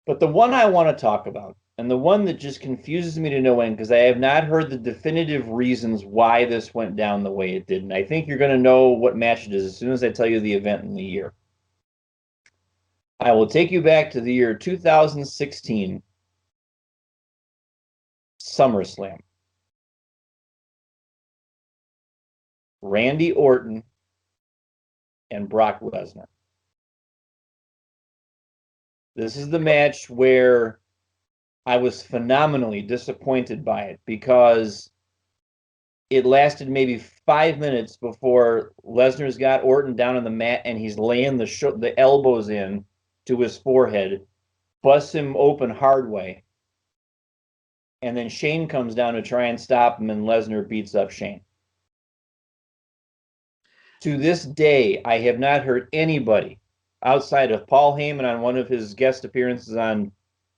But the one I want to talk about, and the one that just confuses me to no end, because I have not heard the definitive reasons why this went down the way it did. And I think you're going to know what match it is as soon as I tell you the event and the year. I will take you back to the year 2016, SummerSlam. Randy Orton and Brock Lesnar. This is the match where I was phenomenally disappointed by it because it lasted maybe 5 minutes before Lesnar's got Orton down on the mat and he's laying the elbows in to his forehead, busts him open hard way. And then Shane comes down to try and stop him, and Lesnar beats up Shane. To this day, I have not heard anybody outside of Paul Heyman on one of his guest appearances on,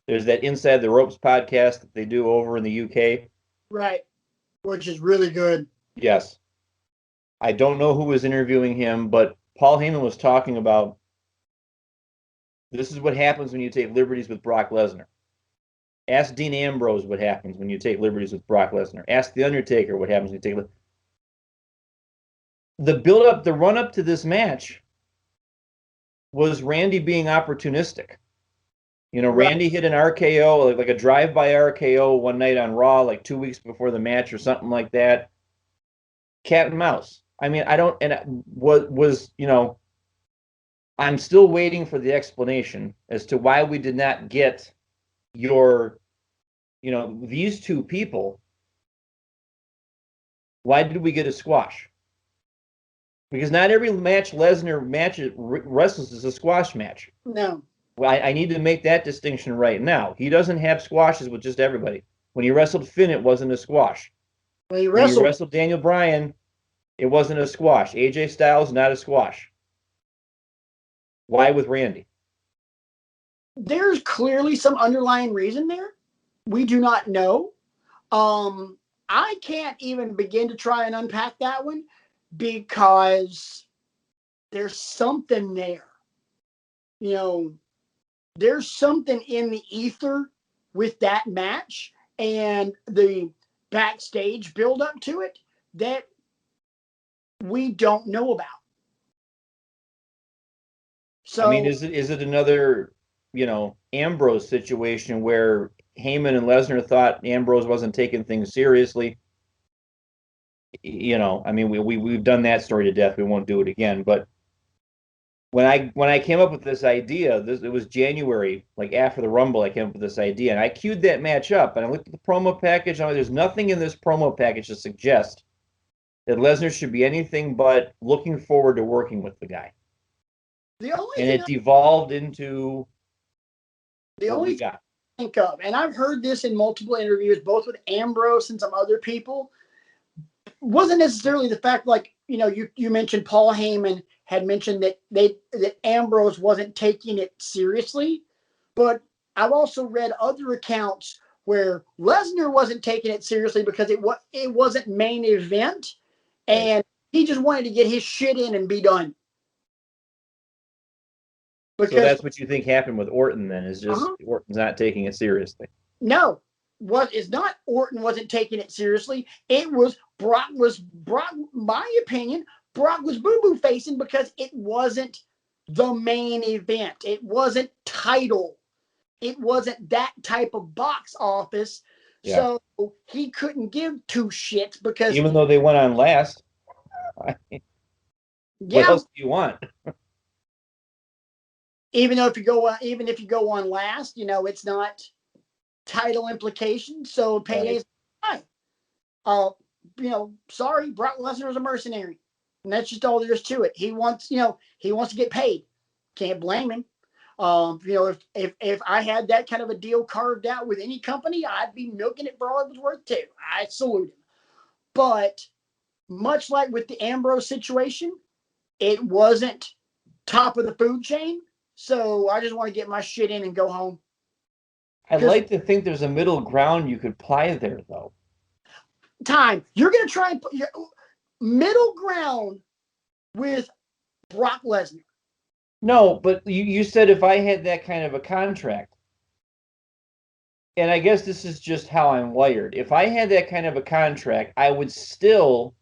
there's that Inside the Ropes podcast that they do over in the UK. Right. Which is really good. Yes. I don't know who was interviewing him, but Paul Heyman was talking about This is what happens when you take liberties with Brock Lesnar. Ask Dean Ambrose what happens when you take liberties with Brock Lesnar. Ask The Undertaker what happens when you take the build-up, the run-up to this match was Randy being opportunistic. You know, Right. Randy hit an RKO, like a drive-by RKO one night on Raw, like 2 weeks before the match or something like that. Cat and mouse. I mean, I don't, and was, you know, I'm still waiting for the explanation as to why we did not get your, you know, these two people. Why did we get a squash? Because not every match Lesnar wrestles is a squash match. No. Well, I need to make that distinction right now. He doesn't have squashes with just everybody. When he wrestled Finn, it wasn't a squash. When he When he wrestled Daniel Bryan, it wasn't a squash. AJ Styles, not a squash. Why with Randy? There's clearly some underlying reason there. We do not know. I can't even begin to try and unpack that one because there's something there. You know, there's something in the ether with that match and the backstage build up to it that we don't know about. So I mean, is it another, you know, Ambrose situation where Heyman and Lesnar thought Ambrose wasn't taking things seriously? You know, I mean, we've done that story to death. We won't do it again. But when I came up with this idea, it was January, like after the Rumble, I came up with this idea, and I queued that match up, and I looked at the promo package, and there's nothing in this promo package to suggest that Lesnar should be anything but looking forward to working with the guy. And it devolved into the only thing I think of, and I've heard this in multiple interviews, both with Ambrose and some other people, wasn't necessarily the fact, like, you know, you mentioned Paul Heyman had mentioned that Ambrose wasn't taking it seriously, but I've also read other accounts where Lesnar wasn't taking it seriously because it wasn't main event, and he just wanted to get his shit in and be done. Because, so that's what you think happened with Orton then, is just Orton's not taking it seriously. No, it's not Orton wasn't taking it seriously. It was Brock, my opinion, Brock was boo-boo facing because it wasn't the main event. It wasn't title. It wasn't that type of box office. Yeah. So he couldn't give two shits because even though they went on last. What else do you want? Even if you go on last, you know, it's not title implications, so payday's high. You know, sorry, Brock Lesnar is a mercenary, and that's just all there is to it. He wants to get paid. Can't blame him. You know, if I had that kind of a deal carved out with any company, I'd be milking it for all it was worth too. I salute him. But much like with the Ambrose situation, it wasn't top of the food chain. So I just want to get my shit in and go home. I'd like to think there's a middle ground you could apply there, though. You're going to try and put your middle ground with Brock Lesnar. No, but you said if I had that kind of a contract, and I guess this is just how I'm wired. If I had that kind of a contract, I would still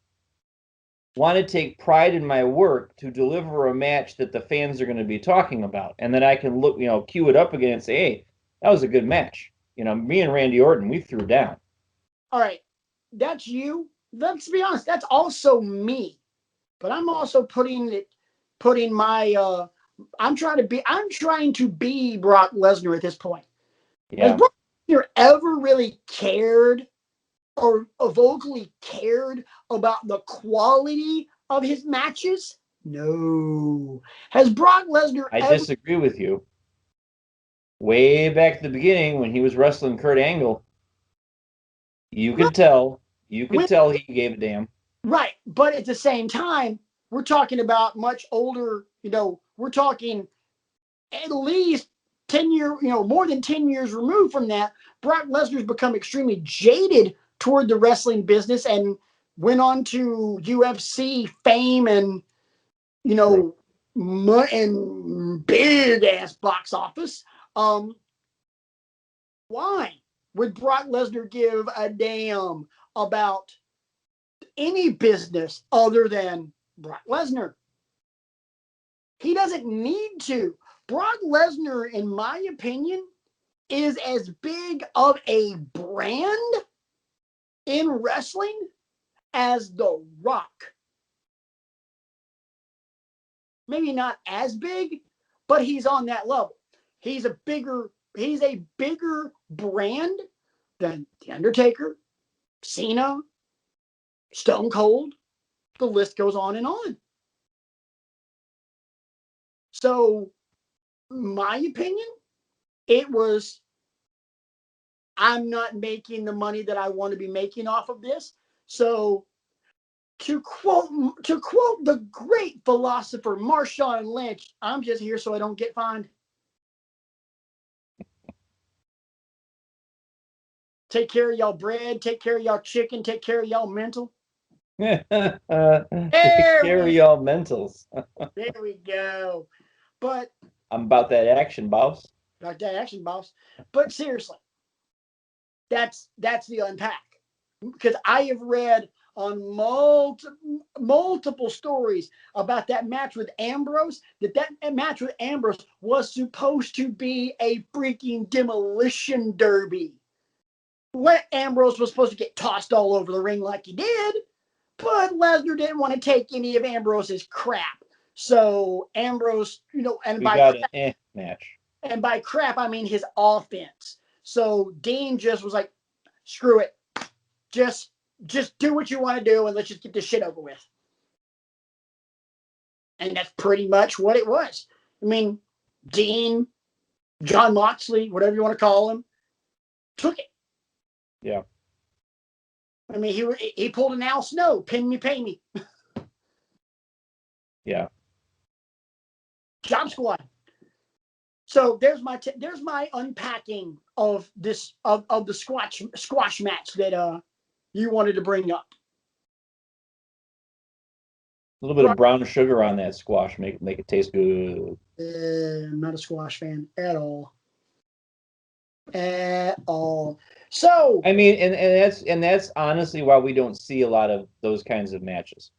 want to take pride in my work to deliver a match that the fans are going to be talking about. And then I can look, you know, cue it up again and say, hey, that was a good match. You know, me and Randy Orton, we threw down. All right. That's you. Let's be honest. That's also me. But I'm also putting my, I'm trying to be Brock Lesnar at this point. Yeah. Has Brock Lesnar ever really cared or vocally cared about the quality of his matches? No. Has Brock Lesnar disagree with you. Way back at the beginning when he was wrestling Kurt Angle, you could tell he gave a damn. Right. But at the same time, we're talking about much older, you know, we're talking at least 10 years, you know, more than 10 years removed from that. Brock Lesnar's become extremely jaded toward the wrestling business and went on to UFC fame and, you know, and big ass box office. Why would Brock Lesnar give a damn about any business other than Brock Lesnar? He doesn't need to. Brock Lesnar, in my opinion, is as big of a brand in wrestling as The Rock. Maybe not as big, but he's on that level. He's a bigger brand than The Undertaker, Cena, Stone Cold. The list goes on and on. So, my opinion, it was, I'm not making the money that I want to be making off of this. So, to quote the great philosopher Marshawn Lynch, I'm just here so I don't get fined. Take care of y'all bread, take care of y'all chicken, take care of y'all mental. Take care of y'all mentals. There we go. But I'm about that action, boss. About that action, boss. But seriously, that's the unpack. Because I have read on multiple stories about that match with Ambrose, that match with Ambrose was supposed to be a freaking demolition derby. Ambrose was supposed to get tossed all over the ring like he did, but Lesnar didn't want to take any of Ambrose's crap. So Ambrose, and we got an match. And by crap, I mean his offense. So Dean just was like, screw it. Just do what you want to do and let's just get this shit over with. And that's pretty much what it was. I mean, Dean, John Moxley, whatever you want to call him, took it. Yeah. I mean, he pulled an Al Snow, pin me, pay me. Yeah. Job squad. So there's my unpacking of this of the squash match that you wanted to bring up. A little bit of brown sugar on that squash make it taste good. I'm not a squash fan at all. At all. So I mean, and that's honestly why we don't see a lot of those kinds of matches.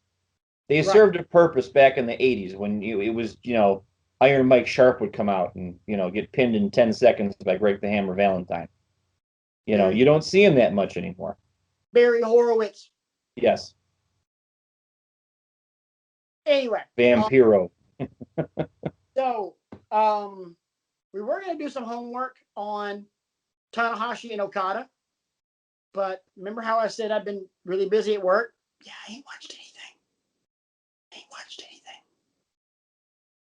They served a purpose back in the 80s when it was, Iron Mike Sharp would come out and, get pinned in 10 seconds by Greg the Hammer Valentine. You don't see him that much anymore. Barry Horowitz. Yes. Anyway. Vampiro. So, we were going to do some homework on Tanahashi and Okada. But remember how I said I've been really busy at work? Yeah, I ain't watched anything.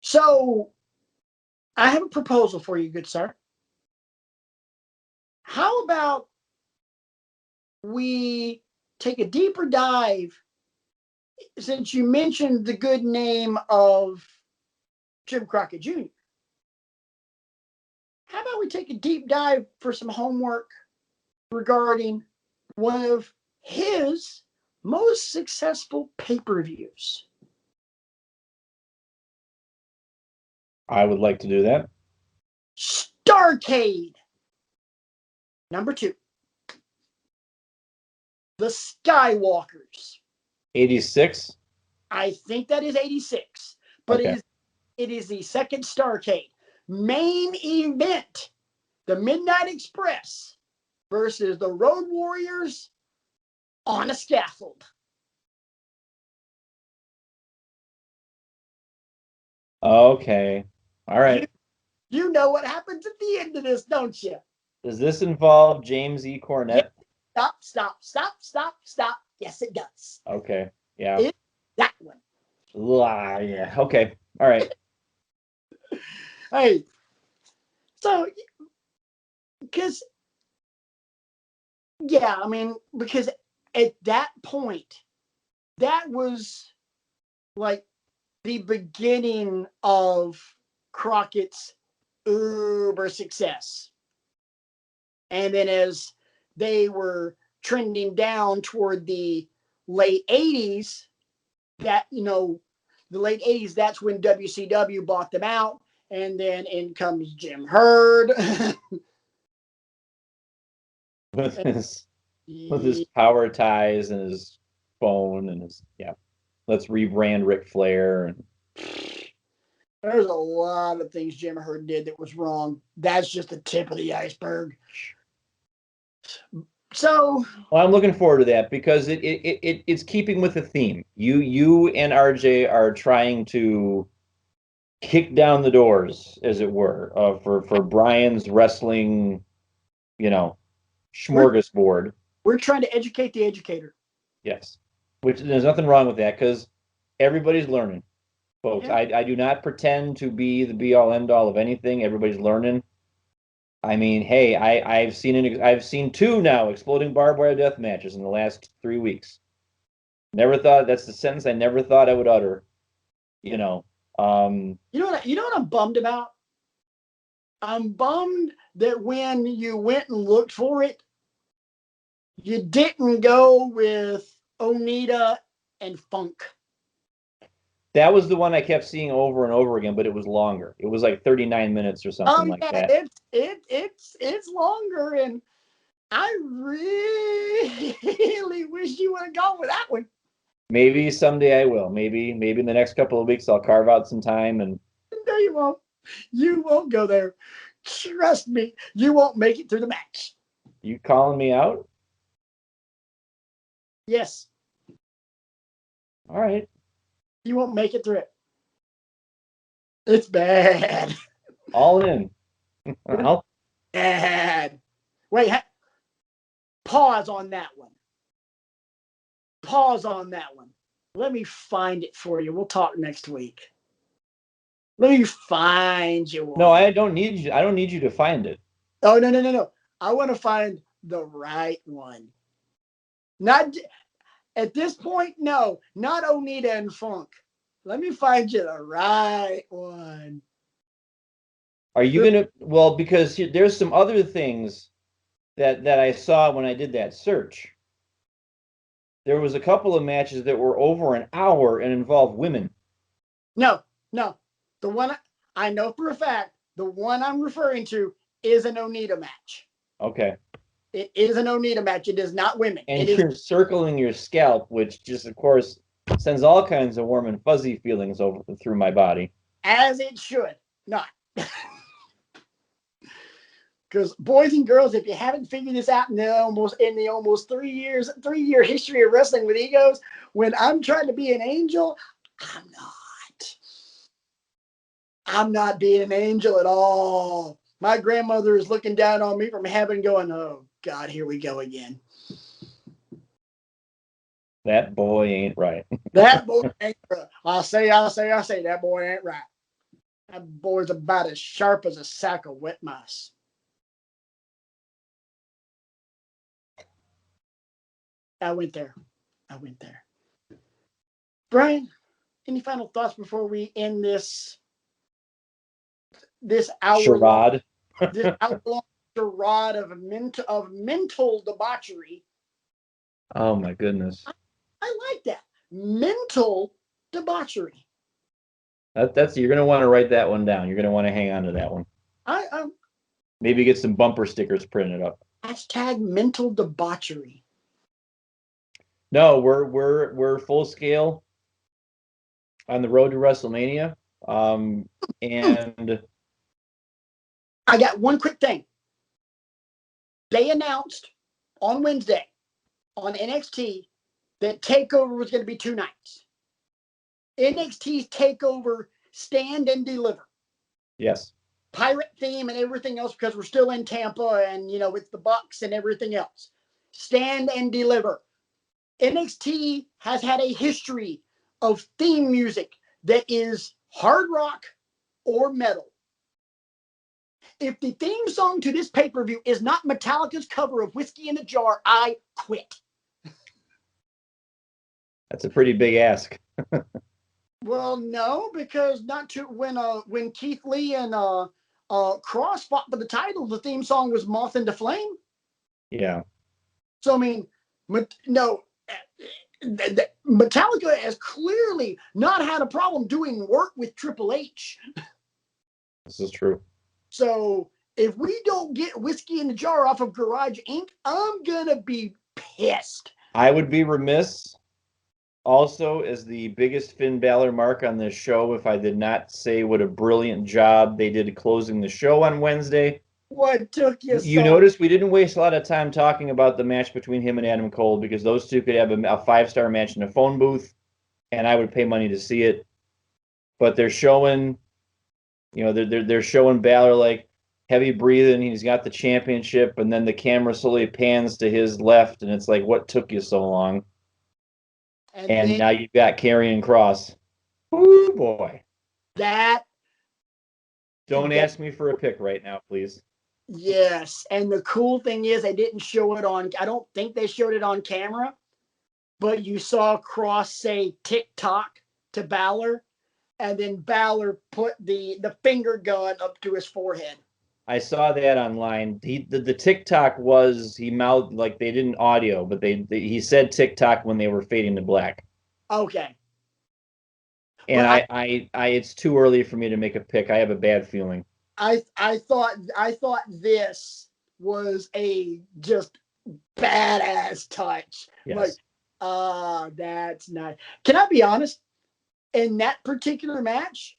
So, I have a proposal for you, good sir. How about we take a deeper dive, since you mentioned the good name of Jim Crockett Jr. How about we take a deep dive for some homework regarding one of his most successful pay-per-views? I would like to do that. Starrcade. Number 2. The Skywalkers. 86? I think that is 86. But okay. It is the second Starrcade. Main event. The Midnight Express versus the Road Warriors on a scaffold. Okay. All right. You know what happens at the end of this, don't you? Does this involve James E. Cornette? Yeah. Stop. Yes, it does. Okay. Yeah. It's that one. Yeah. Okay. All right. Hey. So, because at that point, that was like the beginning of Crockett's uber success. And then as they were trending down toward the late 80s, that, the late 80s, that's when WCW bought them out. And then in comes Jim Herd. with his power ties and his phone and his, let's rebrand Ric Flair. And there's a lot of things Jim Herd did that was wrong. That's just the tip of the iceberg. So, well, I'm looking forward to that because it's keeping with the theme. You and RJ are trying to kick down the doors, as it were, for Brian's wrestling, smorgasbord. We're trying to educate the educator. Yes, which there's nothing wrong with that because everybody's learning, folks. Yeah. I do not pretend to be the be all end all of anything. Everybody's learning. I mean, hey, I've seen 2 now exploding barbed wire death matches in the last 3 weeks. Never thought that's the sentence I never thought I would utter. You know what I'm bummed about? I'm bummed that when you went and looked for it, you didn't go with Onita and Funk. That was the one I kept seeing over and over again, but it was longer. It was like 39 minutes or something like that. It's longer, and I really wish you would have gone with that one. Maybe someday I will. Maybe in the next couple of weeks I'll carve out some time and. No, you won't. You won't go there. Trust me, you won't make it through the match. You calling me out? Yes. All right. You won't make it through it. It's bad. All in. Bad. Wait, pause on that one. Pause on that one. Let me find it for you. We'll talk next week. Let me find you one. No, I don't need you. I don't need you to find it. Oh, no. I want to find the right one. Not at this point, no, not Onita and Funk. Let me find you the right one. Are you going to, well, because there's some other things that I saw when I did that search. There was a couple of matches that were over an hour and involved women. No. The one I know for a fact, the one I'm referring to is an Onita match. Okay. It is an Onita match. It is not women. And you're circling your scalp, which just, of course, sends all kinds of warm and fuzzy feelings through my body. As it should not. Because boys and girls, if you haven't figured this out in the almost 3 year history of wrestling with egos, when I'm trying to be an angel, I'm not being an angel at all. My grandmother is looking down on me from heaven going, oh, God, here we go again. That boy ain't right. That boy ain't right. I say, that boy ain't right. That boy's about as sharp as a sack of wet mice. I went there. Brian, any final thoughts before we end this hour charade? This hour-long charade of mental debauchery. Oh my goodness! I like that, mental debauchery. That's you're gonna want to write that one down. You're gonna want to hang on to that one. I maybe get some bumper stickers printed up. # mental debauchery. No, we're full scale on the road to WrestleMania. And I got one quick thing. They announced on Wednesday on NXT that TakeOver was going to be 2 nights. NXT's TakeOver Stand and Deliver. Yes. Pirate theme and everything else because we're still in Tampa and, with the Bucks and everything else. Stand and Deliver. NXT has had a history of theme music that is hard rock or metal. If the theme song to this pay-per-view is not Metallica's cover of Whiskey in a Jar, I quit. That's a pretty big ask. Well, no, because when Keith Lee and Cross fought for the title, the theme song was Moth into Flame. Yeah. So, no, Metallica has clearly not had a problem doing work with Triple H. This is true. So if we don't get Whiskey in the Jar off of Garage Inc., I'm going to be pissed. I would be remiss also as the biggest Finn Balor mark on this show if I did not say what a brilliant job they did closing the show on Wednesday. What took you You notice we didn't waste a lot of time talking about the match between him and Adam Cole because those two could have a 5-star match in a phone booth, and I would pay money to see it. But they're showing, they're showing Balor like heavy breathing. He's got the championship, and then the camera slowly pans to his left, and it's like, what took you so long? And now you've got Karrion Kross. Woo, boy. Don't ask me for a pick right now, please. Yes, and the cool thing is they didn't show it on, I don't think they showed it on camera, but you saw Kross say tick-tock to Balor, and then Balor put the finger gun up to his forehead. I saw that online. The TikTok was, he mouthed, like they didn't audio, but he said TikTok when they were fading to black. Okay. And I it's too early for me to make a pick. I have a bad feeling. I thought this was a just badass touch. Yes. Like, that's nice. Can I be honest? In that particular match,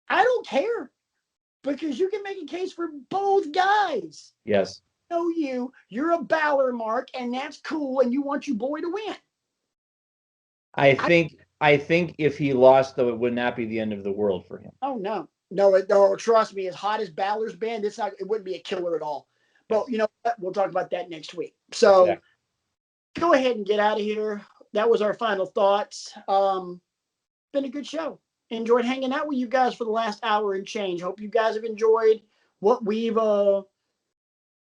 I don't care because you can make a case for both guys. Yes. I know you're a Balor mark, and that's cool, and you want your boy to win. I think if he lost, though, it would not be the end of the world for him. Oh no, trust me. As hot as Balor's been, it wouldn't be a killer at all. But you know what? We'll talk about that next week. So exactly. Go ahead and get out of here. That was our final thoughts. Been a good show. Enjoyed hanging out with you guys for the last hour and change. Hope you guys have enjoyed what we've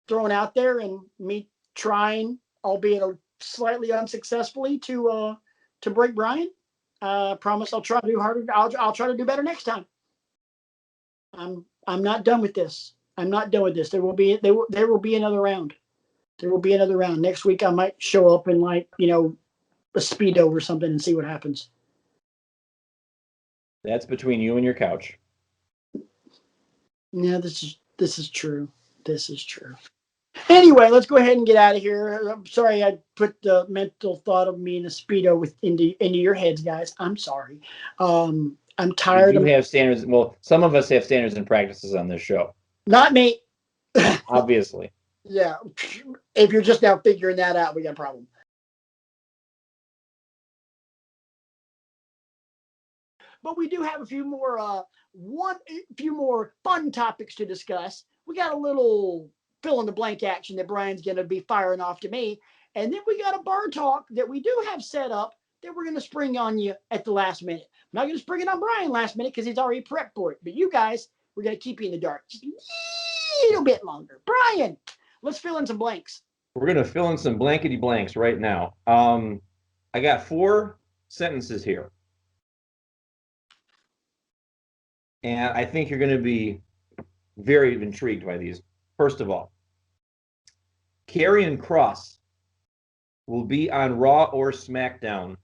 thrown out there, and me trying, albeit slightly unsuccessfully, to break Brian. Promise I'll try to do harder. I'll try to do better next time. I'm not done with this. I'm not done with this. There will be another round. There will be another round. Next week I might show up in a Speedo or something and see what happens. That's between you and your couch. Yeah, this is true. This is true. Anyway, let's go ahead and get out of here. I'm sorry I put the mental thought of me in a Speedo into your heads, guys. I'm sorry. I'm tired. You have standards. Well, some of us have standards and practices on this show. Not me. Obviously. Yeah. If you're just now figuring that out, we got a problem. But we do have a few more fun topics to discuss. We got a little fill in the blank action that Brian's going to be firing off to me. And then we got a bar talk that we do have set up that we're going to spring on you at the last minute. I'm not going to spring it on Brian last minute because he's already prepped for it. But you guys, we're going to keep you in the dark just a little bit longer. Brian, let's fill in some blanks. We're going to fill in some blankety blanks right now. I got 4 sentences here. And I think you're going to be very intrigued by these. First of all, Karrion Kross will be on Raw or SmackDown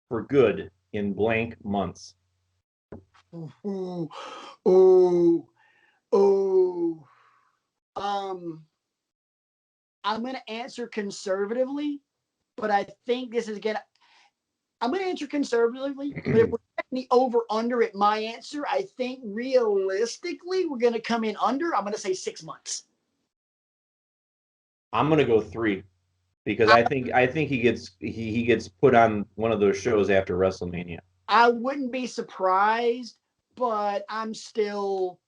for good in blank months. I'm going to answer conservatively, but I think this is I'm going to answer conservatively, but if we're checking the over-under at my answer, I think realistically we're going to come in under. I'm going to say 6 months. I'm going to go 3 because I think he gets put on one of those shows after WrestleMania. I wouldn't be surprised, but I'm still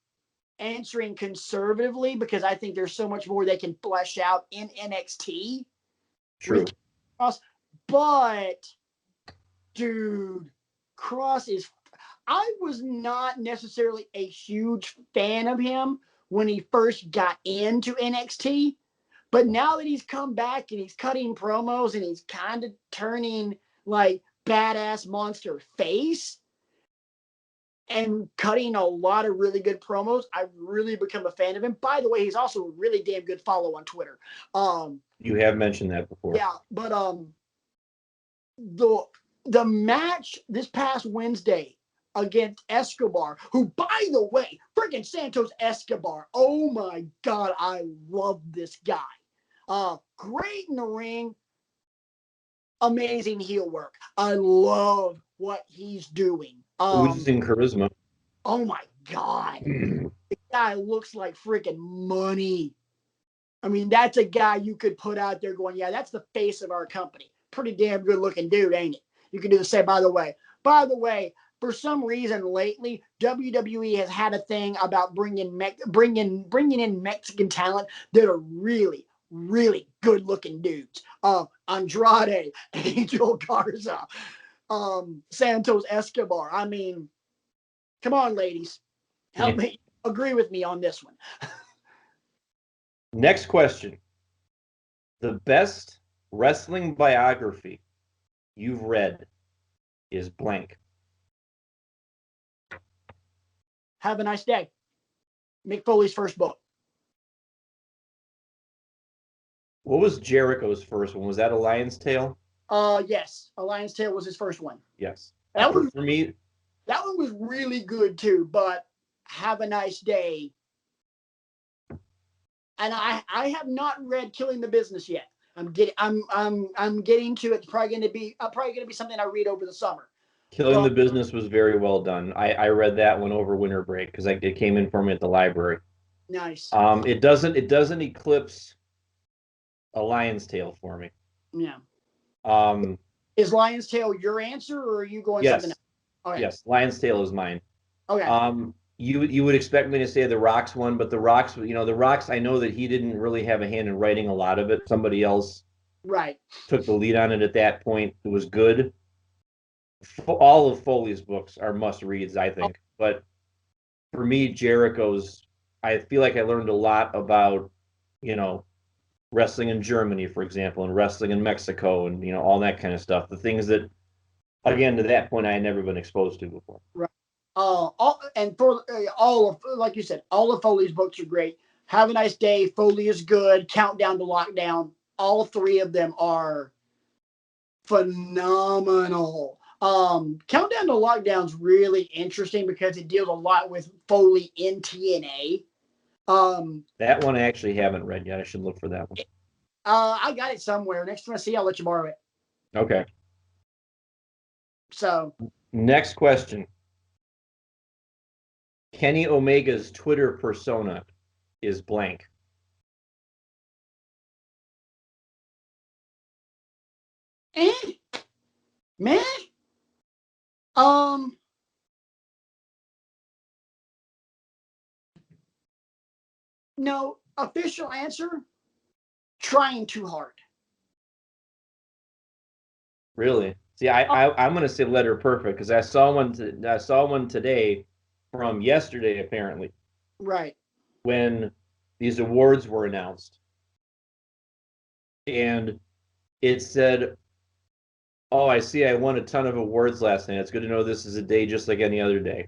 answering conservatively because I think there's so much more they can flesh out in NXT. True. But dude, I was not necessarily a huge fan of him when he first got into NXT, but now that he's come back and he's cutting promos and he's kind of turning like badass monster face and cutting a lot of really good promos, I've really become a fan of him. By the way, he's also a really damn good follow on Twitter. You have mentioned that before. Yeah, but the match this past Wednesday against Escobar, who, by the way, freaking Santos Escobar. Oh my God, I love this guy. Great in the ring, amazing heel work. I love what he's doing. Oozing charisma. Oh my God, the guy looks like freaking money. I mean, that's a guy you could put out there going, yeah, that's the face of our company. Pretty damn good looking dude, ain't it? You can do the same. By the way, for some reason lately, WWE has had a thing about bringing in Mexican talent that are really, really good looking dudes. Andrade, Angel Garza, Santos Escobar. I mean, come on, ladies, help me agree with me on this one. Next question. The best wrestling biography you've read is blank. Have a nice day. Mick Foley's first book. What was Jericho's first one? Was that a Lion's Tale? Yes. A Lion's Tale was his first one. Yes. That for me, that one was really good too, but Have a Nice Day. And I have not read Killing the Business yet. I'm getting to it. It's probably going to be something I read over the summer. Killing the Business was very well done. I read that one over winter break because it came in for me at the library. Nice. It doesn't eclipse a Lion's Tale for me. Yeah. Is Lion's Tale your answer, or are you going something else? Okay. Yes, Lion's Tale is mine. Okay. You would expect me to say the Rock's one, but the Rock's, the Rock's, I know that he didn't really have a hand in writing a lot of it. Somebody else took the lead on it at that point. It was good. All of Foley's books are must reads, I think. But for me, Jericho's, I feel like I learned a lot about, wrestling in Germany, for example, and wrestling in Mexico, and all that kind of stuff. The things that, again, to that point, I had never been exposed to before. Right. Like you said, all of Foley's books are great. Have a Nice Day, Foley is good. Countdown to Lockdown. All three of them are phenomenal. Countdown to Lockdown's really interesting because it deals a lot with Foley in TNA. That one I actually haven't read yet. I should look for that one. I got it somewhere. Next time I see you, I'll let you borrow it. Okay. So. Next question. Kenny Omega's Twitter persona is blank. Man. No, official answer, trying too hard. Really? See, I'm going to say letter perfect because I saw one today from yesterday, apparently. Right. When these awards were announced. And it said, oh, I see I won a ton of awards last night. It's good to know this is a day just like any other day.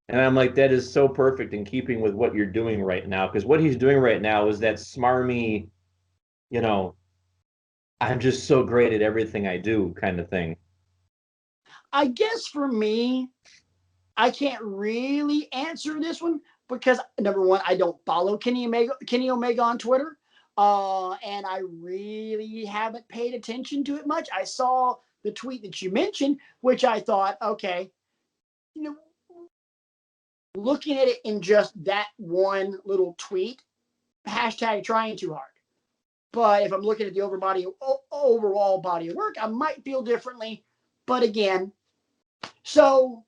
And I'm like, that is so perfect in keeping with what you're doing right now. Because what he's doing right now is that smarmy, I'm just so great at everything I do kind of thing. I guess for me, I can't really answer this one because, number one, I don't follow Kenny Omega on Twitter. And I really haven't paid attention to it much. I saw the tweet that you mentioned, which I thought, okay, looking at it in just that one little tweet, hashtag trying too hard. But if I'm looking at the overall body of work, I might feel differently. But again, so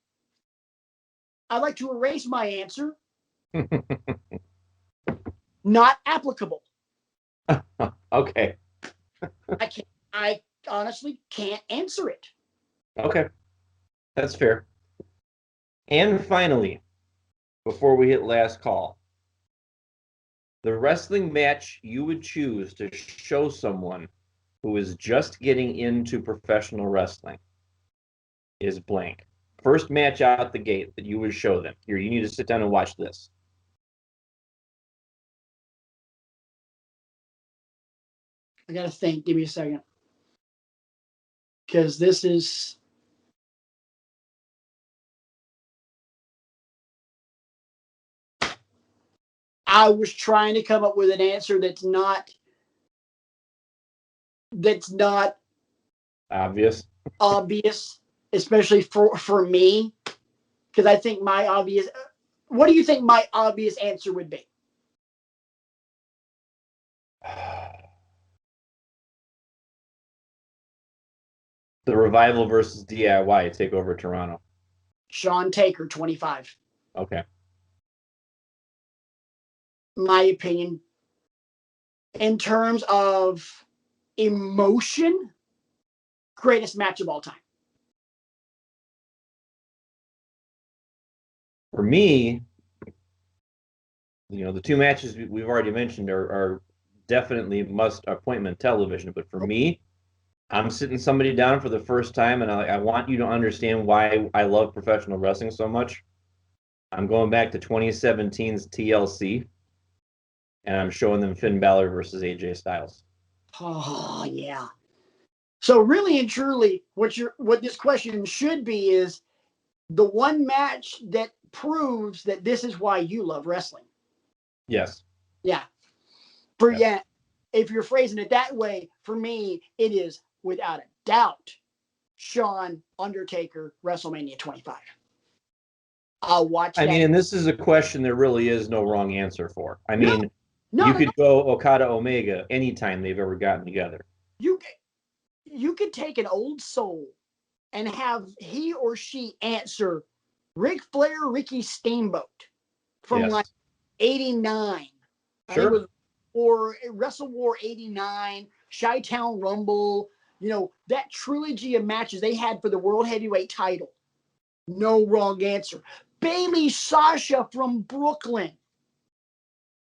I like to erase my answer. Not applicable. Okay. I honestly can't answer it. Okay. That's fair. And finally, before we hit last call, the wrestling match you would choose to show someone who is just getting into professional wrestling is blank. First match out the gate that you would show them. Here, you need to sit down and watch this. I got to think. Give me a second. because this is. I was trying to come up with an answer that's not Obvious. obvious, especially for me, because I think my obvious. What do you think my obvious answer would be? The Revival versus DIY take over Toronto. Sean Taker, 25. Okay. My opinion. In terms of emotion, greatest match of all time. For me, the two matches we've already mentioned are definitely must appointment television. But for me, I'm sitting somebody down for the first time, and I want you to understand why I love professional wrestling so much. I'm going back to 2017's TLC, and I'm showing them Finn Balor versus AJ Styles. Oh, yeah. So really and truly, what this question should be is the one match that proves that this is why you love wrestling. Yes. Yeah. If you're phrasing it that way, for me, it is without a doubt Shawn Undertaker WrestleMania 25. I'll watch that. I mean, and this is a question there really is no wrong answer for. I mean, you could go Okada Omega anytime they've ever gotten together. You could take an old soul and have he or she answer Ric Flair, Ricky Steamboat from like 89. Sure. It was or Wrestle War 89, Chi-Town Rumble, that trilogy of matches they had for the World Heavyweight title. No wrong answer. Bayley Sasha from Brooklyn.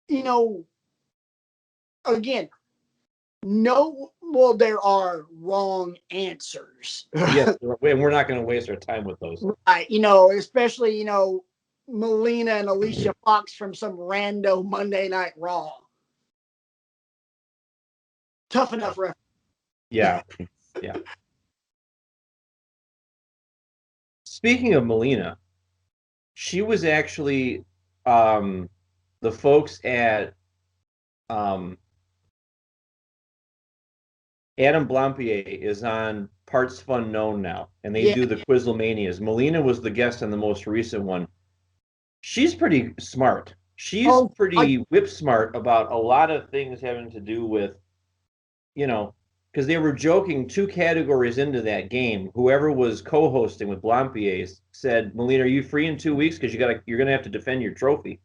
Again, there are wrong answers. Yes, and we're not going to waste our time with those. Right, especially, Melina and Alicia Fox from some rando Monday Night Raw. Tough enough reference. Yeah. Yeah. Speaking of Melina, she was actually the folks at Adam Blampier is on Parts Fun Known now, and they do the Quizlemanias. Melina was the guest on the most recent one. She's pretty smart. She's pretty whip smart about a lot of things having to do with, because they were joking 2 categories into that game. Whoever was co-hosting with Blampier said, "Melina, are you free in 2 weeks? Because you're gonna have to defend your trophy."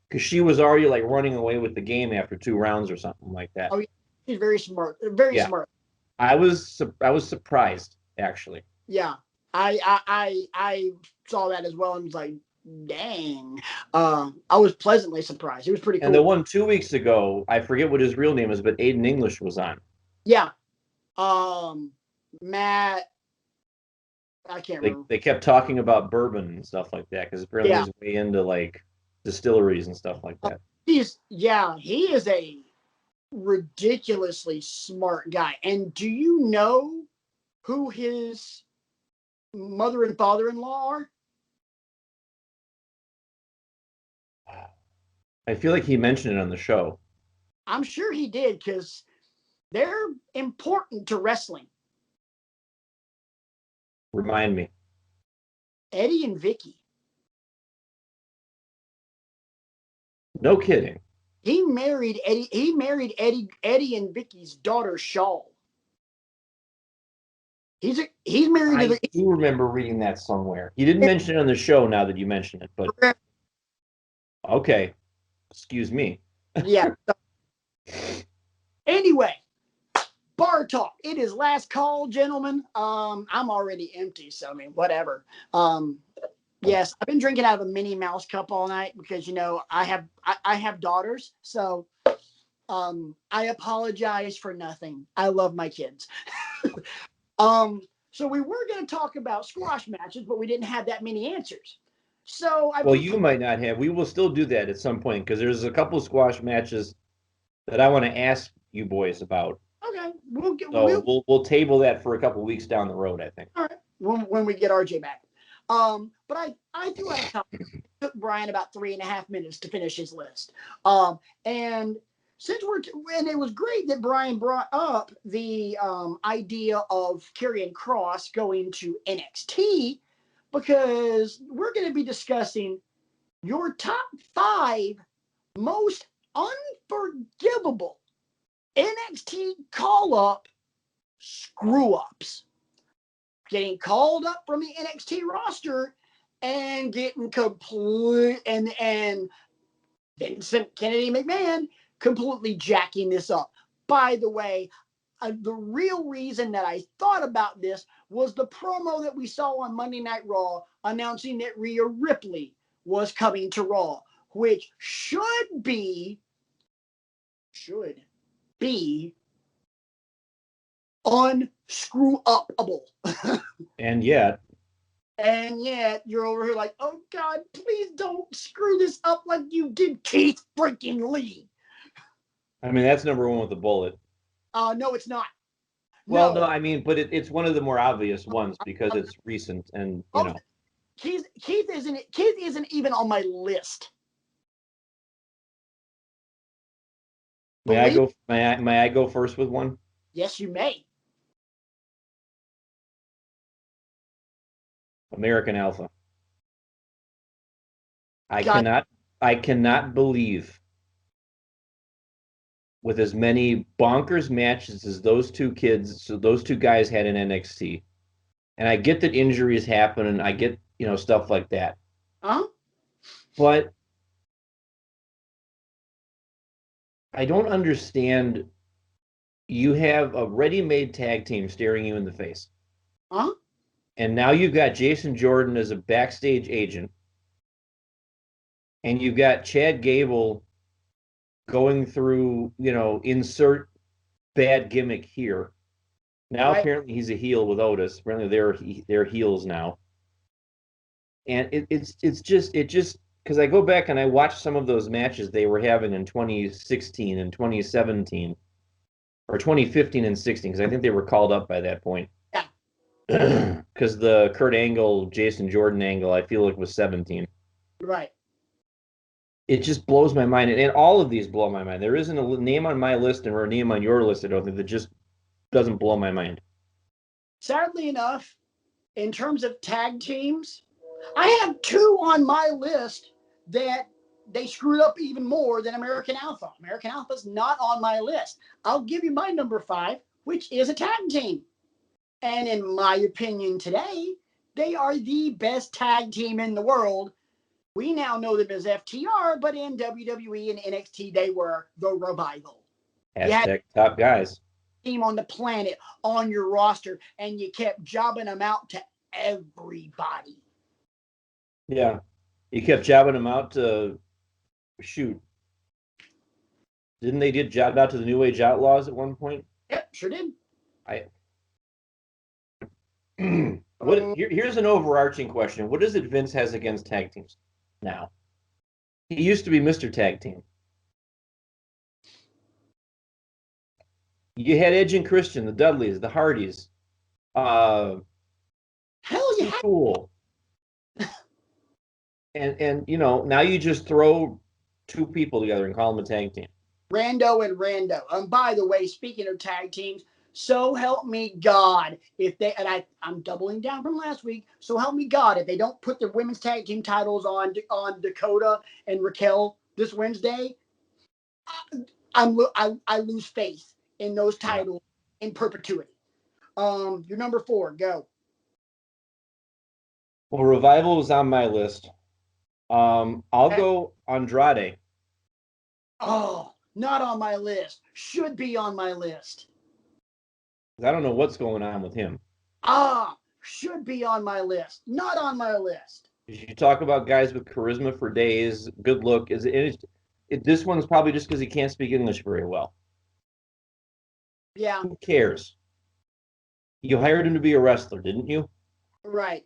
Because she was already like running away with the game after 2 rounds or something like that. Oh, she's very smart. Very smart. I was surprised, actually. Yeah, I saw that as well and was like, dang. I was pleasantly surprised. It was pretty cool. And the one 2 weeks ago, I forget what his real name is, but Aiden English was on. Yeah. Matt, I can't remember. They kept talking about bourbon and stuff like that because apparently he's way into like distilleries and stuff like that. He is a ridiculously smart guy. And do you know who his mother and father-in-law are? I feel like he mentioned it on the show. I'm sure he did because they're important to wrestling. Remind me. Eddie and Vicky. No kidding. He married Eddie and Vicky's daughter, Shaw. He's married to I do remember reading that somewhere. He didn't mention it on the show now that you mention it, but okay. Excuse me. Yeah. Anyway, bar talk. It is last call, gentlemen. I'm already empty, so I mean, whatever. Yes, I've been drinking out of a Minnie Mouse cup all night because I have daughters, so I apologize for nothing. I love my kids. So we were going to talk about squash matches, but we didn't have that many answers. So you might not have. We will still do that at some point because there's a couple of squash matches that I want to ask you boys about. Okay. we'll table that for a couple weeks down the road, I think. All right, when we get RJ back. But I threw out a couple. It took Brian about 3.5 minutes to finish his list. And since and it was great that Brian brought up the idea of Karrion Kross going to NXT, because we're going to be discussing your top 5 most unforgivable NXT call-up screw-ups. Getting called up from the NXT roster and getting complete and Vincent Kennedy McMahon completely jacking this up. By the way, the real reason that I thought about this was the promo that we saw on Monday Night Raw announcing that Rhea Ripley was coming to Raw, which should be unscrew-upable. And yet you're over here like, oh God, please don't screw this up like you did Keith freaking Lee. I mean, that's number 1 with the bullet. No, it's not. Well, no, I mean, but it's one of the more obvious ones because it's recent and you know. Keith isn't even on my list. May I go first with one? Yes, you may. American Alpha. I cannot believe, with as many bonkers matches as those two guys had in NXT. And I get that injuries happen and I get, stuff like that. Huh? But I don't understand. You have a ready-made tag team staring you in the face. Huh? And now you've got Jason Jordan as a backstage agent. And you've got Chad Gable going through, insert bad gimmick here. Now right. Apparently he's a heel with Otis. Apparently they're heels now. And it's just because I go back and I watch some of those matches they were having in 2016 and 2017, or 2015 and 16, because I think they were called up by that point. Yeah. Because the Kurt Angle, Jason Jordan angle, I feel like was 17. Right. It just blows my mind. And all of these blow my mind. There isn't a name on my list or a name on your list, I don't think, that just doesn't blow my mind. Sadly enough, in terms of tag teams, I have 2 on my list that they screwed up even more than American Alpha. American Alpha's not on my list. I'll give you my number 5, which is a tag team. And in my opinion today, they are the best tag team in the world. We now know them as FTR, but in WWE and NXT, they were the Revival. Hashtag top guys. Team on the planet, on your roster, and you kept jobbing them out to everybody. Yeah. You kept jobbing them out to shoot. Didn't they get jobbed out to the New Age Outlaws at one point? Yep, sure did. Here's an overarching question. What is it Vince has against tag teams now? He used to be Mr. Tag Team. You had Edge and Christian, the Dudleys, the Hardys. Hell yeah. Cool. and now you just throw 2 people together and call them a tag team. Rando and Rando. By the way, speaking of tag teams, so help me God, if they, and I'm doubling down from last week, so help me God, if they don't put the women's tag team titles on Dakota and Raquel this Wednesday, I lose faith in those titles in perpetuity. Your number 4, go. Well, Revival was on my list. I'll go Andrade. Oh, not on my list. Should be on my list. I don't know what's going on with him. Should be on my list. Not on my list. You talk about guys with charisma for days, good look. This one's probably just because he can't speak English very well. Yeah. Who cares? You hired him to be a wrestler, didn't you? Right.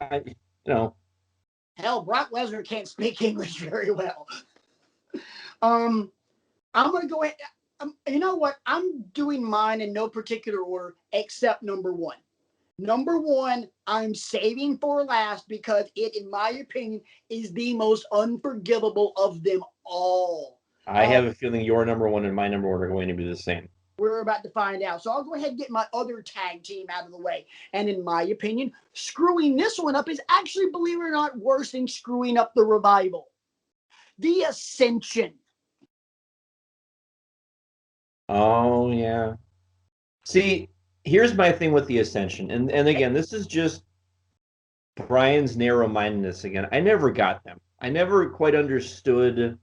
Hell, Brock Lesnar can't speak English very well. I'm going to go ahead. You know what? I'm doing mine in no particular order except number one. Number one, I'm saving for last because it, in my opinion, is the most unforgivable of them all. I have a feeling your number one and my number one are going to be the same. We're about to find out. So I'll go ahead and get my other tag team out of the way. And in my opinion, screwing this one up is actually, believe it or not, worse than screwing up the Revival. The Ascension. Oh, yeah. See, here's my thing with the Ascension. And again, this is just Brian's narrow-mindedness again. I never got them. I never quite understood,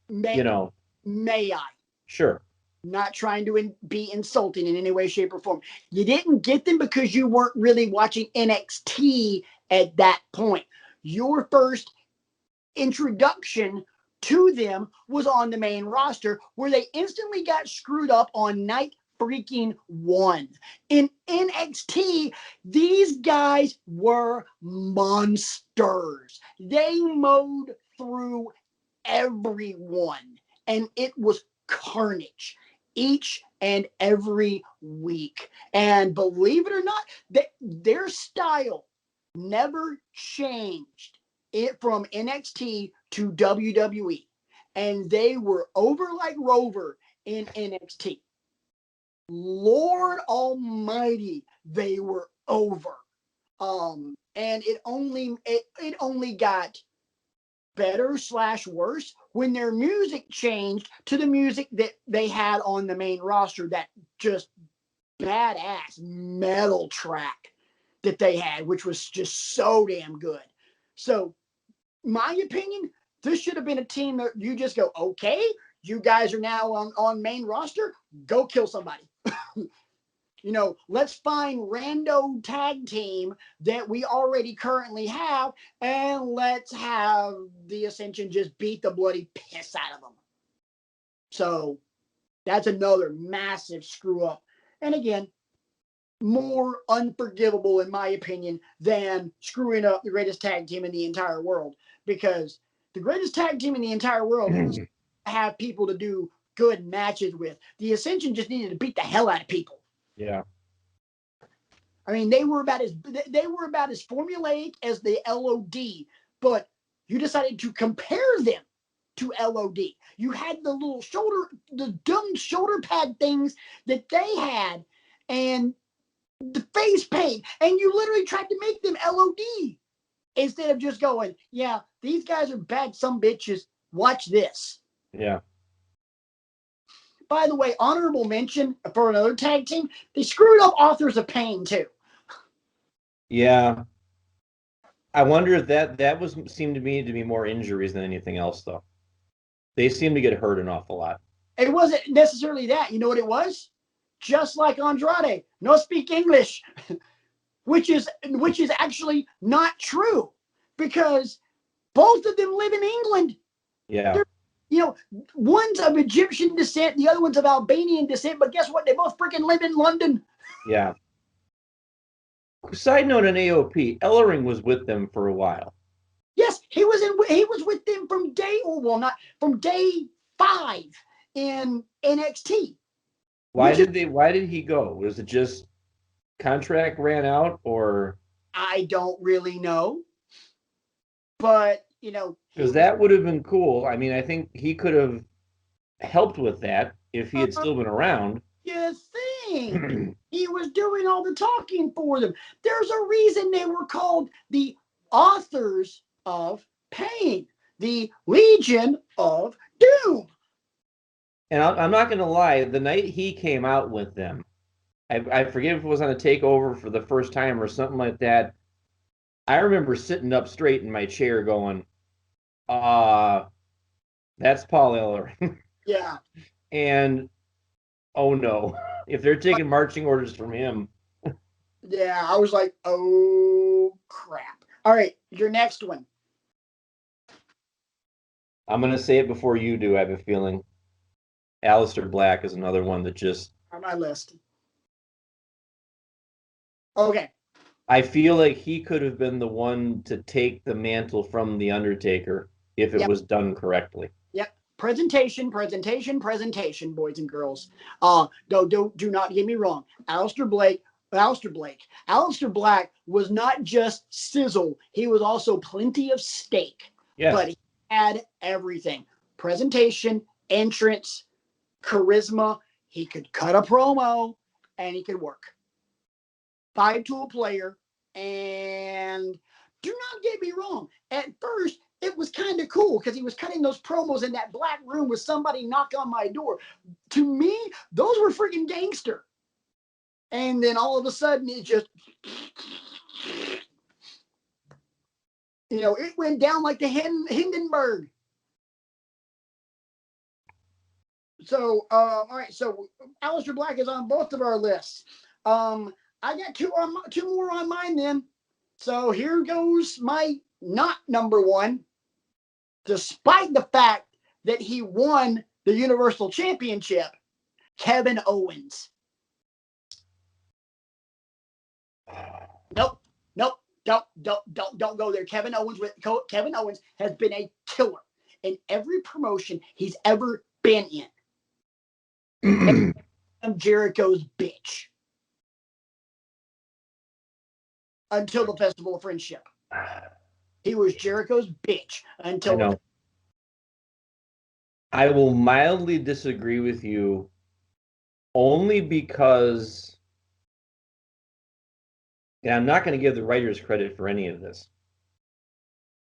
May I? Sure. Not trying to be insulting in any way, shape, or form. You didn't get them because you weren't really watching NXT at that point. Your first introduction to them was on the main roster, where they instantly got screwed up on night freaking one. In NXT, these guys were monsters. They mowed through everyone, and it was carnage each and every week. And believe it or not, their style never changed it from NXT to WWE. And they were over like Rover in NXT. Lord Almighty, they were over. And it only got better / worse when their music changed to the music that they had on the main roster, that just badass metal track that they had, which was just so damn good. So, my opinion, this should have been a team that you just go, okay, you guys are now on main roster, go kill somebody. Let's find rando tag team that we already currently have, and let's have the Ascension just beat the bloody piss out of them. So that's another massive screw up. And again, more unforgivable, in my opinion, than screwing up the greatest tag team in the entire world. Because the greatest tag team in the entire world have people to do good matches with. The Ascension just needed to beat the hell out of people. Yeah. I mean, they were about as formulaic as the LOD, but you decided to compare them to LOD. You had the dumb shoulder pad things that they had, and the face paint, and you literally tried to make them LOD instead of just going, yeah, these guys are bad some bitches. Watch this. Yeah. By the way, honorable mention for another tag team, they screwed up Authors of Pain too. Yeah. I wonder if that seemed to me to be more injuries than anything else, though. They seem to get hurt an awful lot. It wasn't necessarily that. You know what it was? Just like Andrade, no speak English, which is actually not true, because both of them live in England. Yeah. One's of Egyptian descent, the other one's of Albanian descent, but guess what? They both freaking live in London. Yeah. Side note on AOP, Ellering was with them for a while. Yes, he was with them from day 5 in NXT. Why did he go? Was it just contract ran out, or? I don't really know. But, because that would have been cool. I mean, I think he could have helped with that if he had still been around. You think he was doing all the talking for them. There's a reason they were called the Authors of Pain, the Legion of Doom. And I'm not going to lie, the night he came out with them, I forget if it was on a takeover for the first time or something like that. I remember sitting up straight in my chair going, that's Paul Ellering. Yeah. And, oh no, if they're taking marching orders from him. Yeah, I was like, oh, crap. All right, your next one. I'm going to say it before you do, I have a feeling. Aleister Black is another one that just... on my list. Okay. I feel like he could have been the one to take the mantle from The Undertaker if it was done correctly. Yep. Presentation, boys and girls. Do not get me wrong. Aleister Black was not just sizzle. He was also plenty of steak. Yes. But he had everything. Presentation, entrance, charisma. He could cut a promo and he could work. 5-tool player. And do not get me wrong. At first, it was kind of cool because he was cutting those promos in that black room with somebody knock on my door. To me, those were freaking gangster. And then all of a sudden, it just, it went down like the Hindenburg. So, all right. So, Aleister Black is on both of our lists. I got two more on mine then. So here goes my not number one. Despite the fact that he won the Universal Championship, Kevin Owens. Nope. Don't go there. Kevin Owens has been a killer in every promotion he's ever been in. Jericho's bitch. Until the Festival of Friendship. He was Jericho's bitch until. I will mildly disagree with you only because, and I'm not going to give the writers credit for any of this.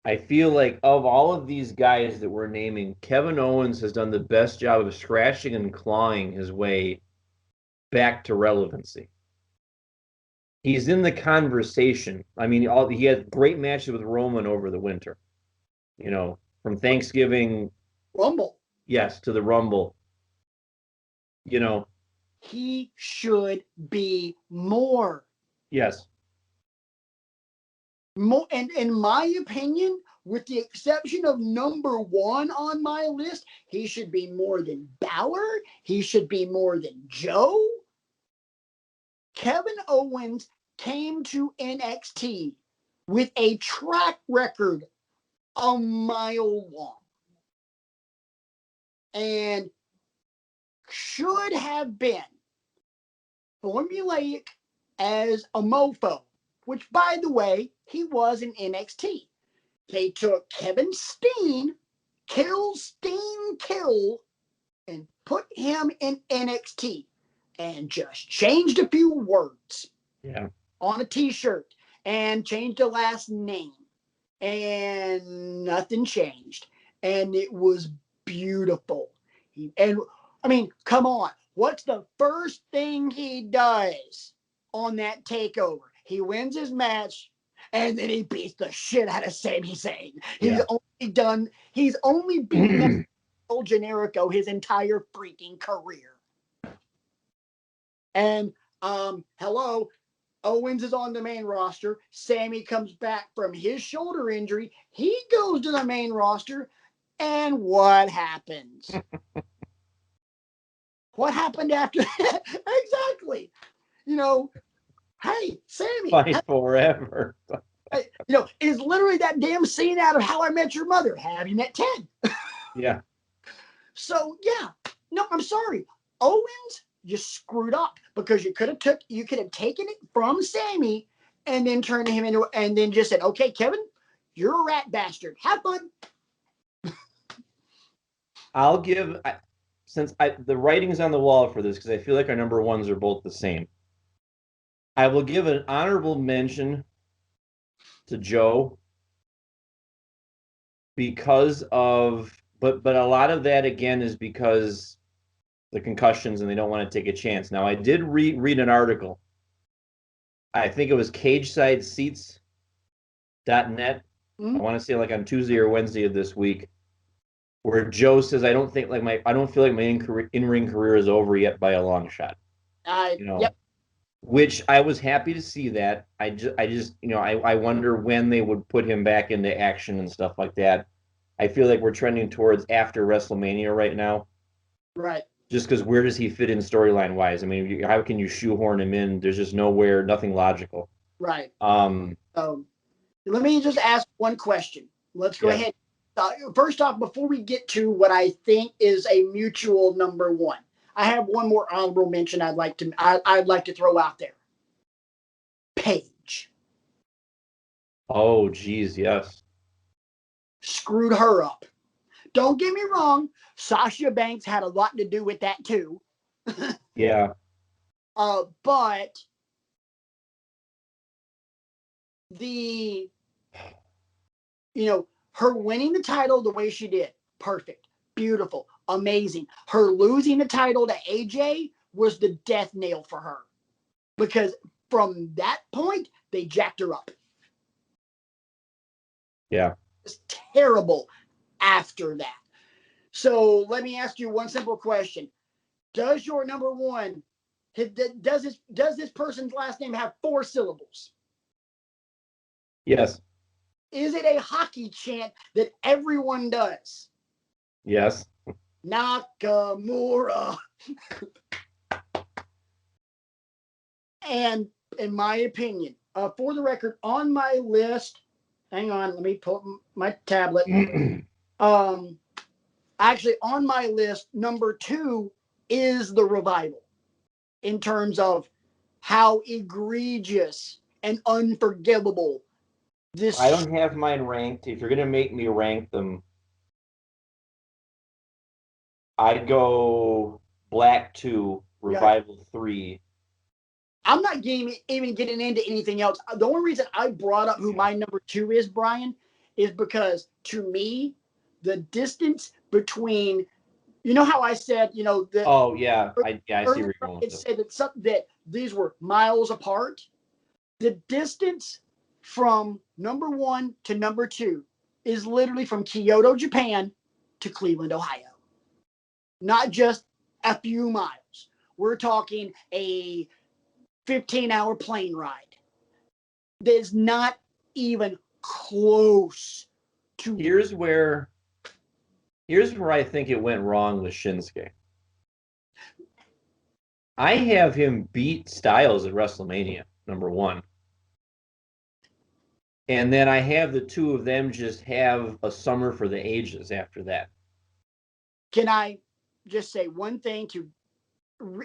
I feel like of all of these guys that we're naming, Kevin Owens has done the best job of scratching and clawing his way back to relevancy. He's in the conversation. I mean, he had great matches with Roman over the winter. From Thanksgiving Rumble. Yes, to the Rumble. He should be more. Yes. More, and in my opinion, with the exception of number one on my list, he should be more than Balor. He should be more than Joe. Kevin Owens came to NXT with a track record a mile long and should have been formulaic as a mofo, which, by the way, he was in NXT. They took Kevin Steen, Kill, and put him in NXT and just changed a few words on a t-shirt and changed the last name, and nothing changed, and it was beautiful. Come on, what's the first thing he does on that takeover? He wins his match and then he beats the shit out of Sami Zayn. He's only beaten El Generico his entire freaking career. And Owens is on the main roster. Sammy comes back from his shoulder injury. He goes to the main roster. And what happens? What happened after that? Exactly. Hey, Sammy. Fight forever. Is literally that damn scene out of How I Met Your Mother. Have you met Ted? Yeah. So, yeah. No, I'm sorry. Owens, you screwed up because you could have taken it from Sammy and then turned him into, and then just said, okay, Kevin, you're a rat bastard. Have fun. I'll give, the writing's on the wall for this because I feel like our number ones are both the same. I will give an honorable mention to Joe because of, but a lot of that again is because the concussions and they don't want to take a chance. Now I did read an article. I think it was CagesideSeats.net. I want to say like on Tuesday or Wednesday of this week, where Joe says, I don't feel like my in-ring career is over yet by a long shot. Yep. Which I was happy to see that. I wonder when they would put him back into action and stuff like that. I feel like we're trending towards after WrestleMania right now. Right. Just because where does he fit in storyline wise? I mean, how can you shoehorn him in? There's just nothing logical. Right. Let me just ask one question. Let's go ahead. First off, before we get to what I think is a mutual number one, I have one more honorable mention I'd like to throw out there. Paige. Oh, geez, yes. Screwed her up. Don't get me wrong, Sasha Banks had a lot to do with that too. Yeah. But her winning the title the way she did, perfect, beautiful, amazing. Her losing the title to AJ was the death nail for her. Because from that point, they jacked her up. Yeah. It's terrible after that. So let me ask you one simple question. Does your number one, does this person's last name have 4 syllables? Yes. Is it a hockey chant that everyone does? Yes. Nakamura. And in my opinion, for the record, on my list, hang on, let me pull my tablet. Actually, on my list, number 2 is the Revival in terms of how egregious and unforgivable this. I don't have mine ranked. If you're going to make me rank them, I'd go Black 2, Revival 3. I'm not even getting into anything else. The only reason I brought up who my number 2 is, Brian, is because to me, the distance between, you know how I said, that. Oh yeah, I see where you're going with it this. said that these were miles apart. The distance from number 1 to number 2 is literally from Kyoto, Japan to Cleveland, Ohio. Not just a few miles. We're talking a 15-hour plane ride. There's not even close to. Here's where I think it went wrong with Shinsuke. I have him beat Styles at WrestleMania, number 1. And then I have the two of them just have a summer for the ages after that. Can I just say one thing to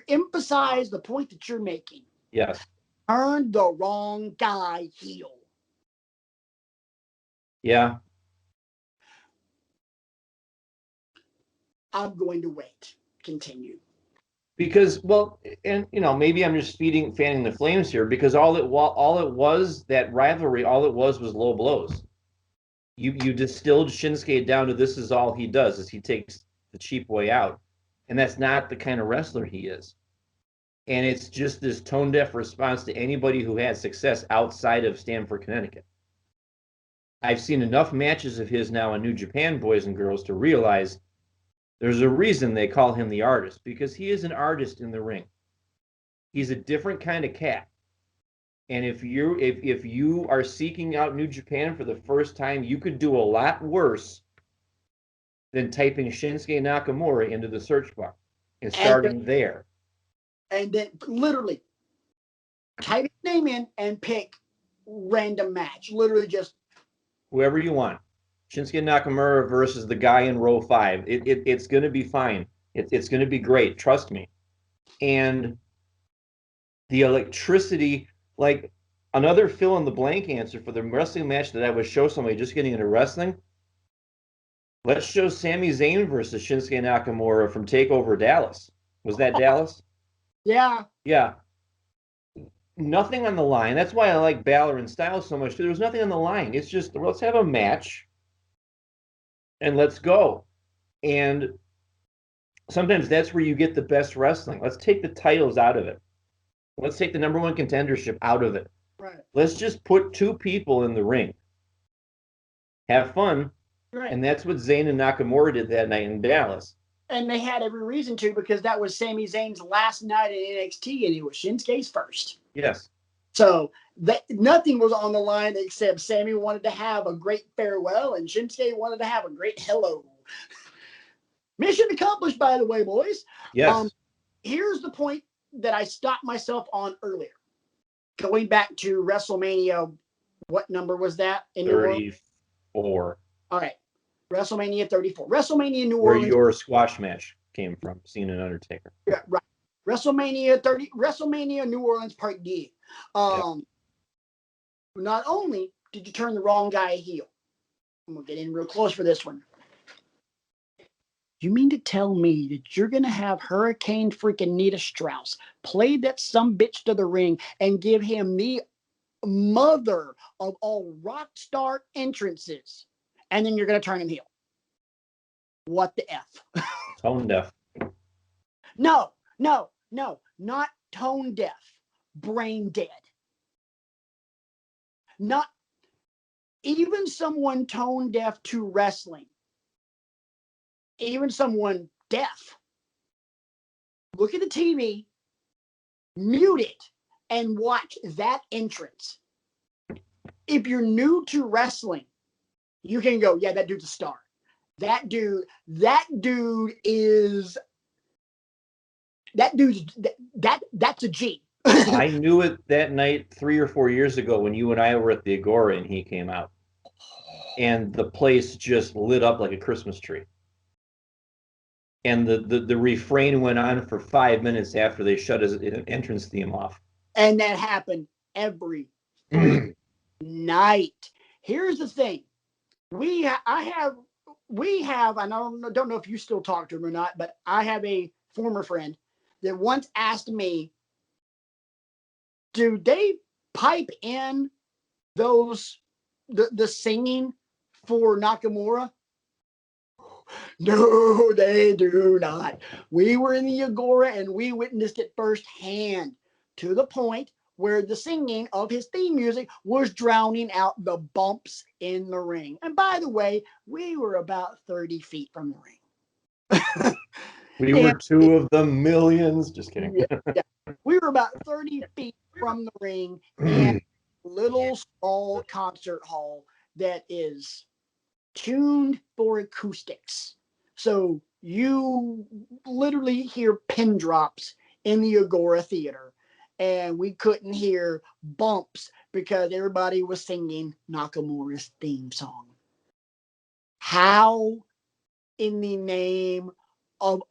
emphasize the point that you're making? Yes. Turn the wrong guy heel. Yeah. I'm going to wait. Continue. Because, well, and maybe I'm just fanning the flames here, because all it was that rivalry, all it was low blows. You distilled Shinsuke down to this is all he does, is he takes the cheap way out. And that's not the kind of wrestler he is. And it's just this tone-deaf response to anybody who had success outside of Stamford, Connecticut. I've seen enough matches of his now in New Japan, boys and girls, to realize there's a reason they call him the artist, because he is an artist in the ring. He's a different kind of cat. And if you are seeking out New Japan for the first time, you could do a lot worse than typing Shinsuke Nakamura into the search bar and starting there. And then literally type his name in and pick random match. Literally just whoever you want. Shinsuke Nakamura versus the guy in row 5. It's going to be fine. It's going to be great. Trust me. And the electricity, like another fill in the blank answer for the wrestling match that I would show somebody just getting into wrestling. Let's show Sami Zayn versus Shinsuke Nakamura from TakeOver Dallas. Was that Dallas? Yeah. Yeah. Nothing on the line. That's why I like Balor and Styles so much too. There was nothing on the line. It's just, let's have a match and let's go. And sometimes that's where you get the best wrestling. Let's take the titles out of it. Let's take the number 1 contendership out of it. Right. Let's just put 2 people in the ring. Have fun. Right. And that's what Zayn and Nakamura did that night in Dallas. And they had every reason to, because that was Sami Zayn's last night in NXT and it was Shinsuke's first. Yes. So nothing was on the line except Sami wanted to have a great farewell and Shinsuke wanted to have a great hello. Mission accomplished, by the way, boys. Yes. Here's the point that I stopped myself on earlier. Going back to WrestleMania, what number was that? In 34. All right. WrestleMania 34. WrestleMania New Where Orleans. your squash match came from, Cena and Undertaker. Yeah, right. WrestleMania 30. WrestleMania New Orleans Part D. Not only did you turn the wrong guy heel, I'm gonna get in real close for this one. You mean to tell me that you're going to have Hurricane freaking Nita Strauss play that sumbitch to the ring and give him the mother of all rock star entrances, and then you're going to turn him heel? What the F? Tone deaf. No, not tone deaf, brain dead. Not even someone tone deaf to wrestling. Even someone deaf. Look at the TV, mute it, and watch that entrance. If you're new to wrestling, you can go, yeah, that dude's a star. That's a G. I knew it that night 3 or 4 years ago when you and I were at the Agora and he came out. And the place just lit up like a Christmas tree. And the refrain went on for 5 minutes after they shut his entrance theme off. And that happened every night. Here's the thing. We have, and I don't know if you still talk to him or not, but I have a former friend that once asked me, do they pipe in the singing for Nakamura? No, they do not. We were in the Agora and we witnessed it firsthand, to the point where the singing of his theme music was drowning out the bumps in the ring. And by the way, we were about 30 feet from the ring. We were two of the millions. Just kidding. Yeah. We were about 30 feet from the ring in a little small concert hall that is tuned for acoustics. So you literally hear pin drops in the Agora Theater. And we couldn't hear bumps because everybody was singing Nakamura's theme song. How in the name of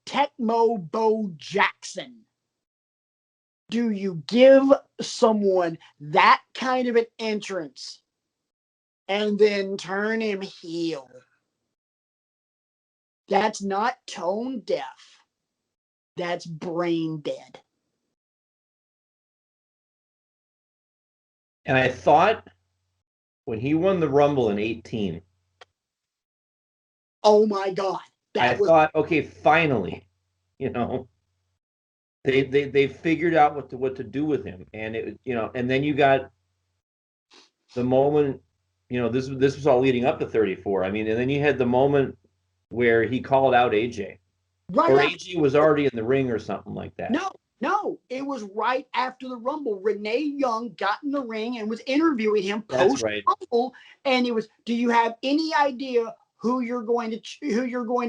Tecmo Bo Jackson do you give someone that kind of an entrance and then turn him heel? That's not tone deaf. That's brain dead. And I thought when he won the Rumble in 18. Oh my God. I thought, okay, finally, they figured out what to do with him. And and then you got the moment, this was all leading up to 34. I mean, and then you had the moment where he called out AJ. Right. Or AJ was already in the ring or something like that. No, it was right after the Rumble. Renee Young got in the ring and was interviewing him post Rumble, and it was, do you have any idea who you're going to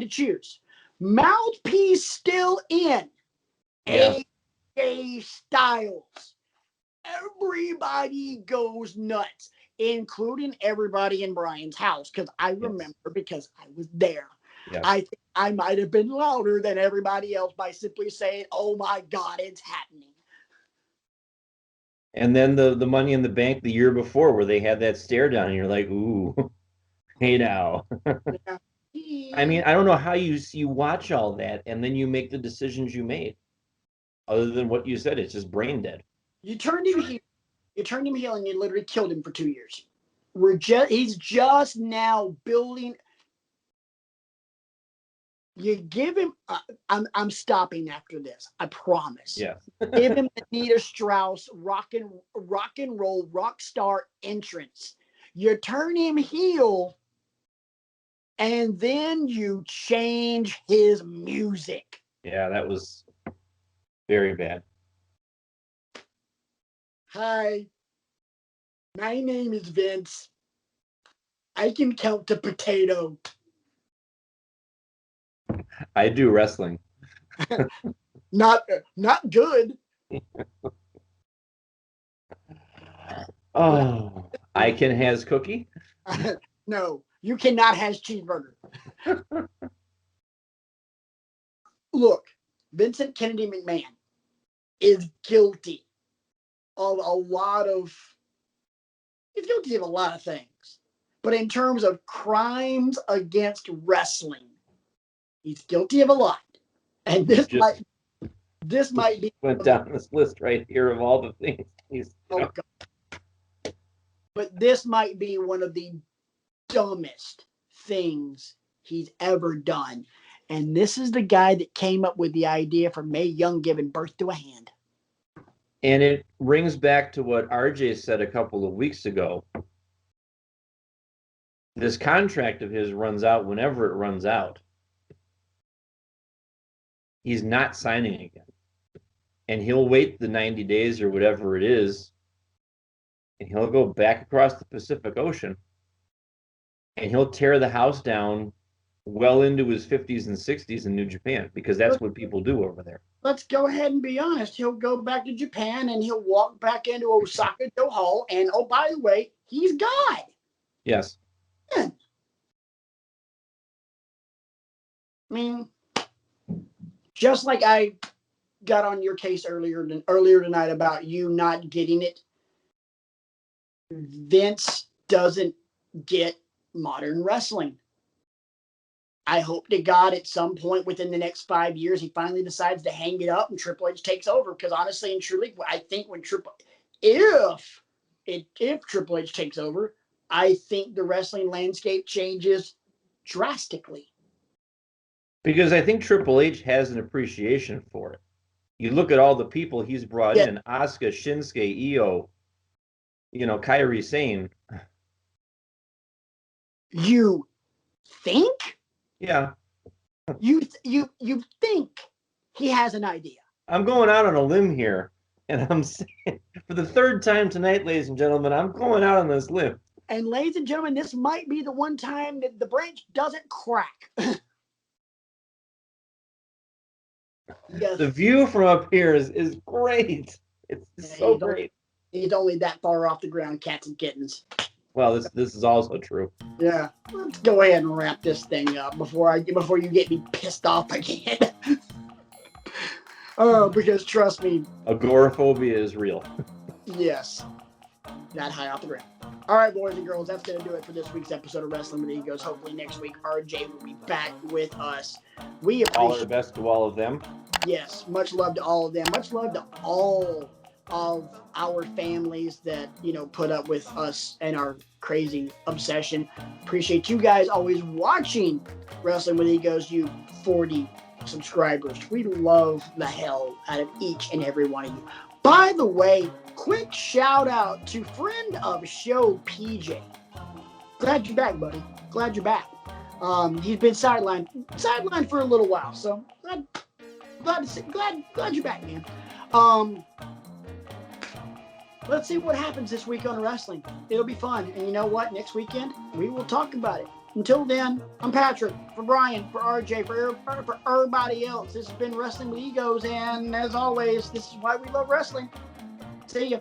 choose? Mouthpiece still in. Yeah. AJ Styles. Everybody goes nuts, including everybody in Brian's house, because I remember because I was there. Yeah. I think I might have been louder than everybody else by simply saying, oh my God, it's happening. And then the Money in the Bank the year before, where they had that stare down and you're like, ooh, hey now. Yeah. I mean, I don't know how you watch all that and then you make the decisions you made. Other than what you said, it's just brain dead. You turned him heel and you literally killed him for 2 years. He's just now building. You give him. I'm stopping after this. I promise. Yeah. Give him the Nita Strauss rock and roll rock star entrance. You turn him heel, and then you change his music. Yeah, that was very bad. Hi, my name is Vince. I can count to potato. I do wrestling. Not good. Oh, I can has cookie. No, you cannot have cheeseburger. Look, Vincent Kennedy McMahon is guilty of a lot of. He's guilty of a lot of things, but in terms of crimes against wrestling, he's guilty of a lot. And this might be went down this list right here of all the things he's. Oh God. But this might be one of the dumbest things he's ever done. And this is the guy that came up with the idea for Mae Young giving birth to a hand. And it rings back to what RJ said a couple of weeks ago. This contract of his runs out whenever it runs out. He's not signing again. And he'll wait the 90 days or whatever it is, and he'll go back across the Pacific Ocean, and he'll tear the house down well into his 50s and 60s in New Japan, because that's what people do over there. Let's go ahead and be honest. He'll go back to Japan, and he'll walk back into Osaka Joe Hall, and oh, by the way, he's God. Yes. Yeah. I mean, just like I got on your case earlier tonight about you not getting it, Vince doesn't get modern wrestling. I hope to God at some point within the next 5 years he finally decides to hang it up and Triple H takes over. Because honestly and truly, I think if Triple H takes over, I think the wrestling landscape changes drastically. Because I think Triple H has an appreciation for it. You look at all the people he's brought in: Asuka, Shinsuke, Io, Kairi Sane. You think? Yeah. You think he has an idea? I'm going out on a limb here, and I'm saying for the third time tonight, ladies and gentlemen, I'm going out on this limb. And ladies and gentlemen, this might be the one time that the branch doesn't crack. Yes. The view from up here is great. It's so great. He's only that far off the ground, cats and kittens. Well, this is also true. Yeah. Let's go ahead and wrap this thing up before you get me pissed off again. Because trust me, agoraphobia is real. Yes. That high off the ground. All right, boys and girls, that's going to do it for this week's episode of Wrestling with Egos. Hopefully next week, RJ will be back with us. We appreciate all the best to all of them. Yes, much love to all of them. Much love to all of our families that, put up with us and our crazy obsession. Appreciate you guys always watching Wrestling with Egos, you 40 subscribers. We love the hell out of each and every one of you. By the way, quick shout out to friend of show PJ. Glad you're back, buddy. Glad you're back. He's been sidelined for a little while, so glad you're back, man. Let's see what happens this week on wrestling. It'll be fun, and you know what? Next weekend we will talk about it. Until then, I'm Patrick, for Brian, for RJ, for everybody else. This has been Wrestling with Egos, and as always, this is why we love wrestling. See ya.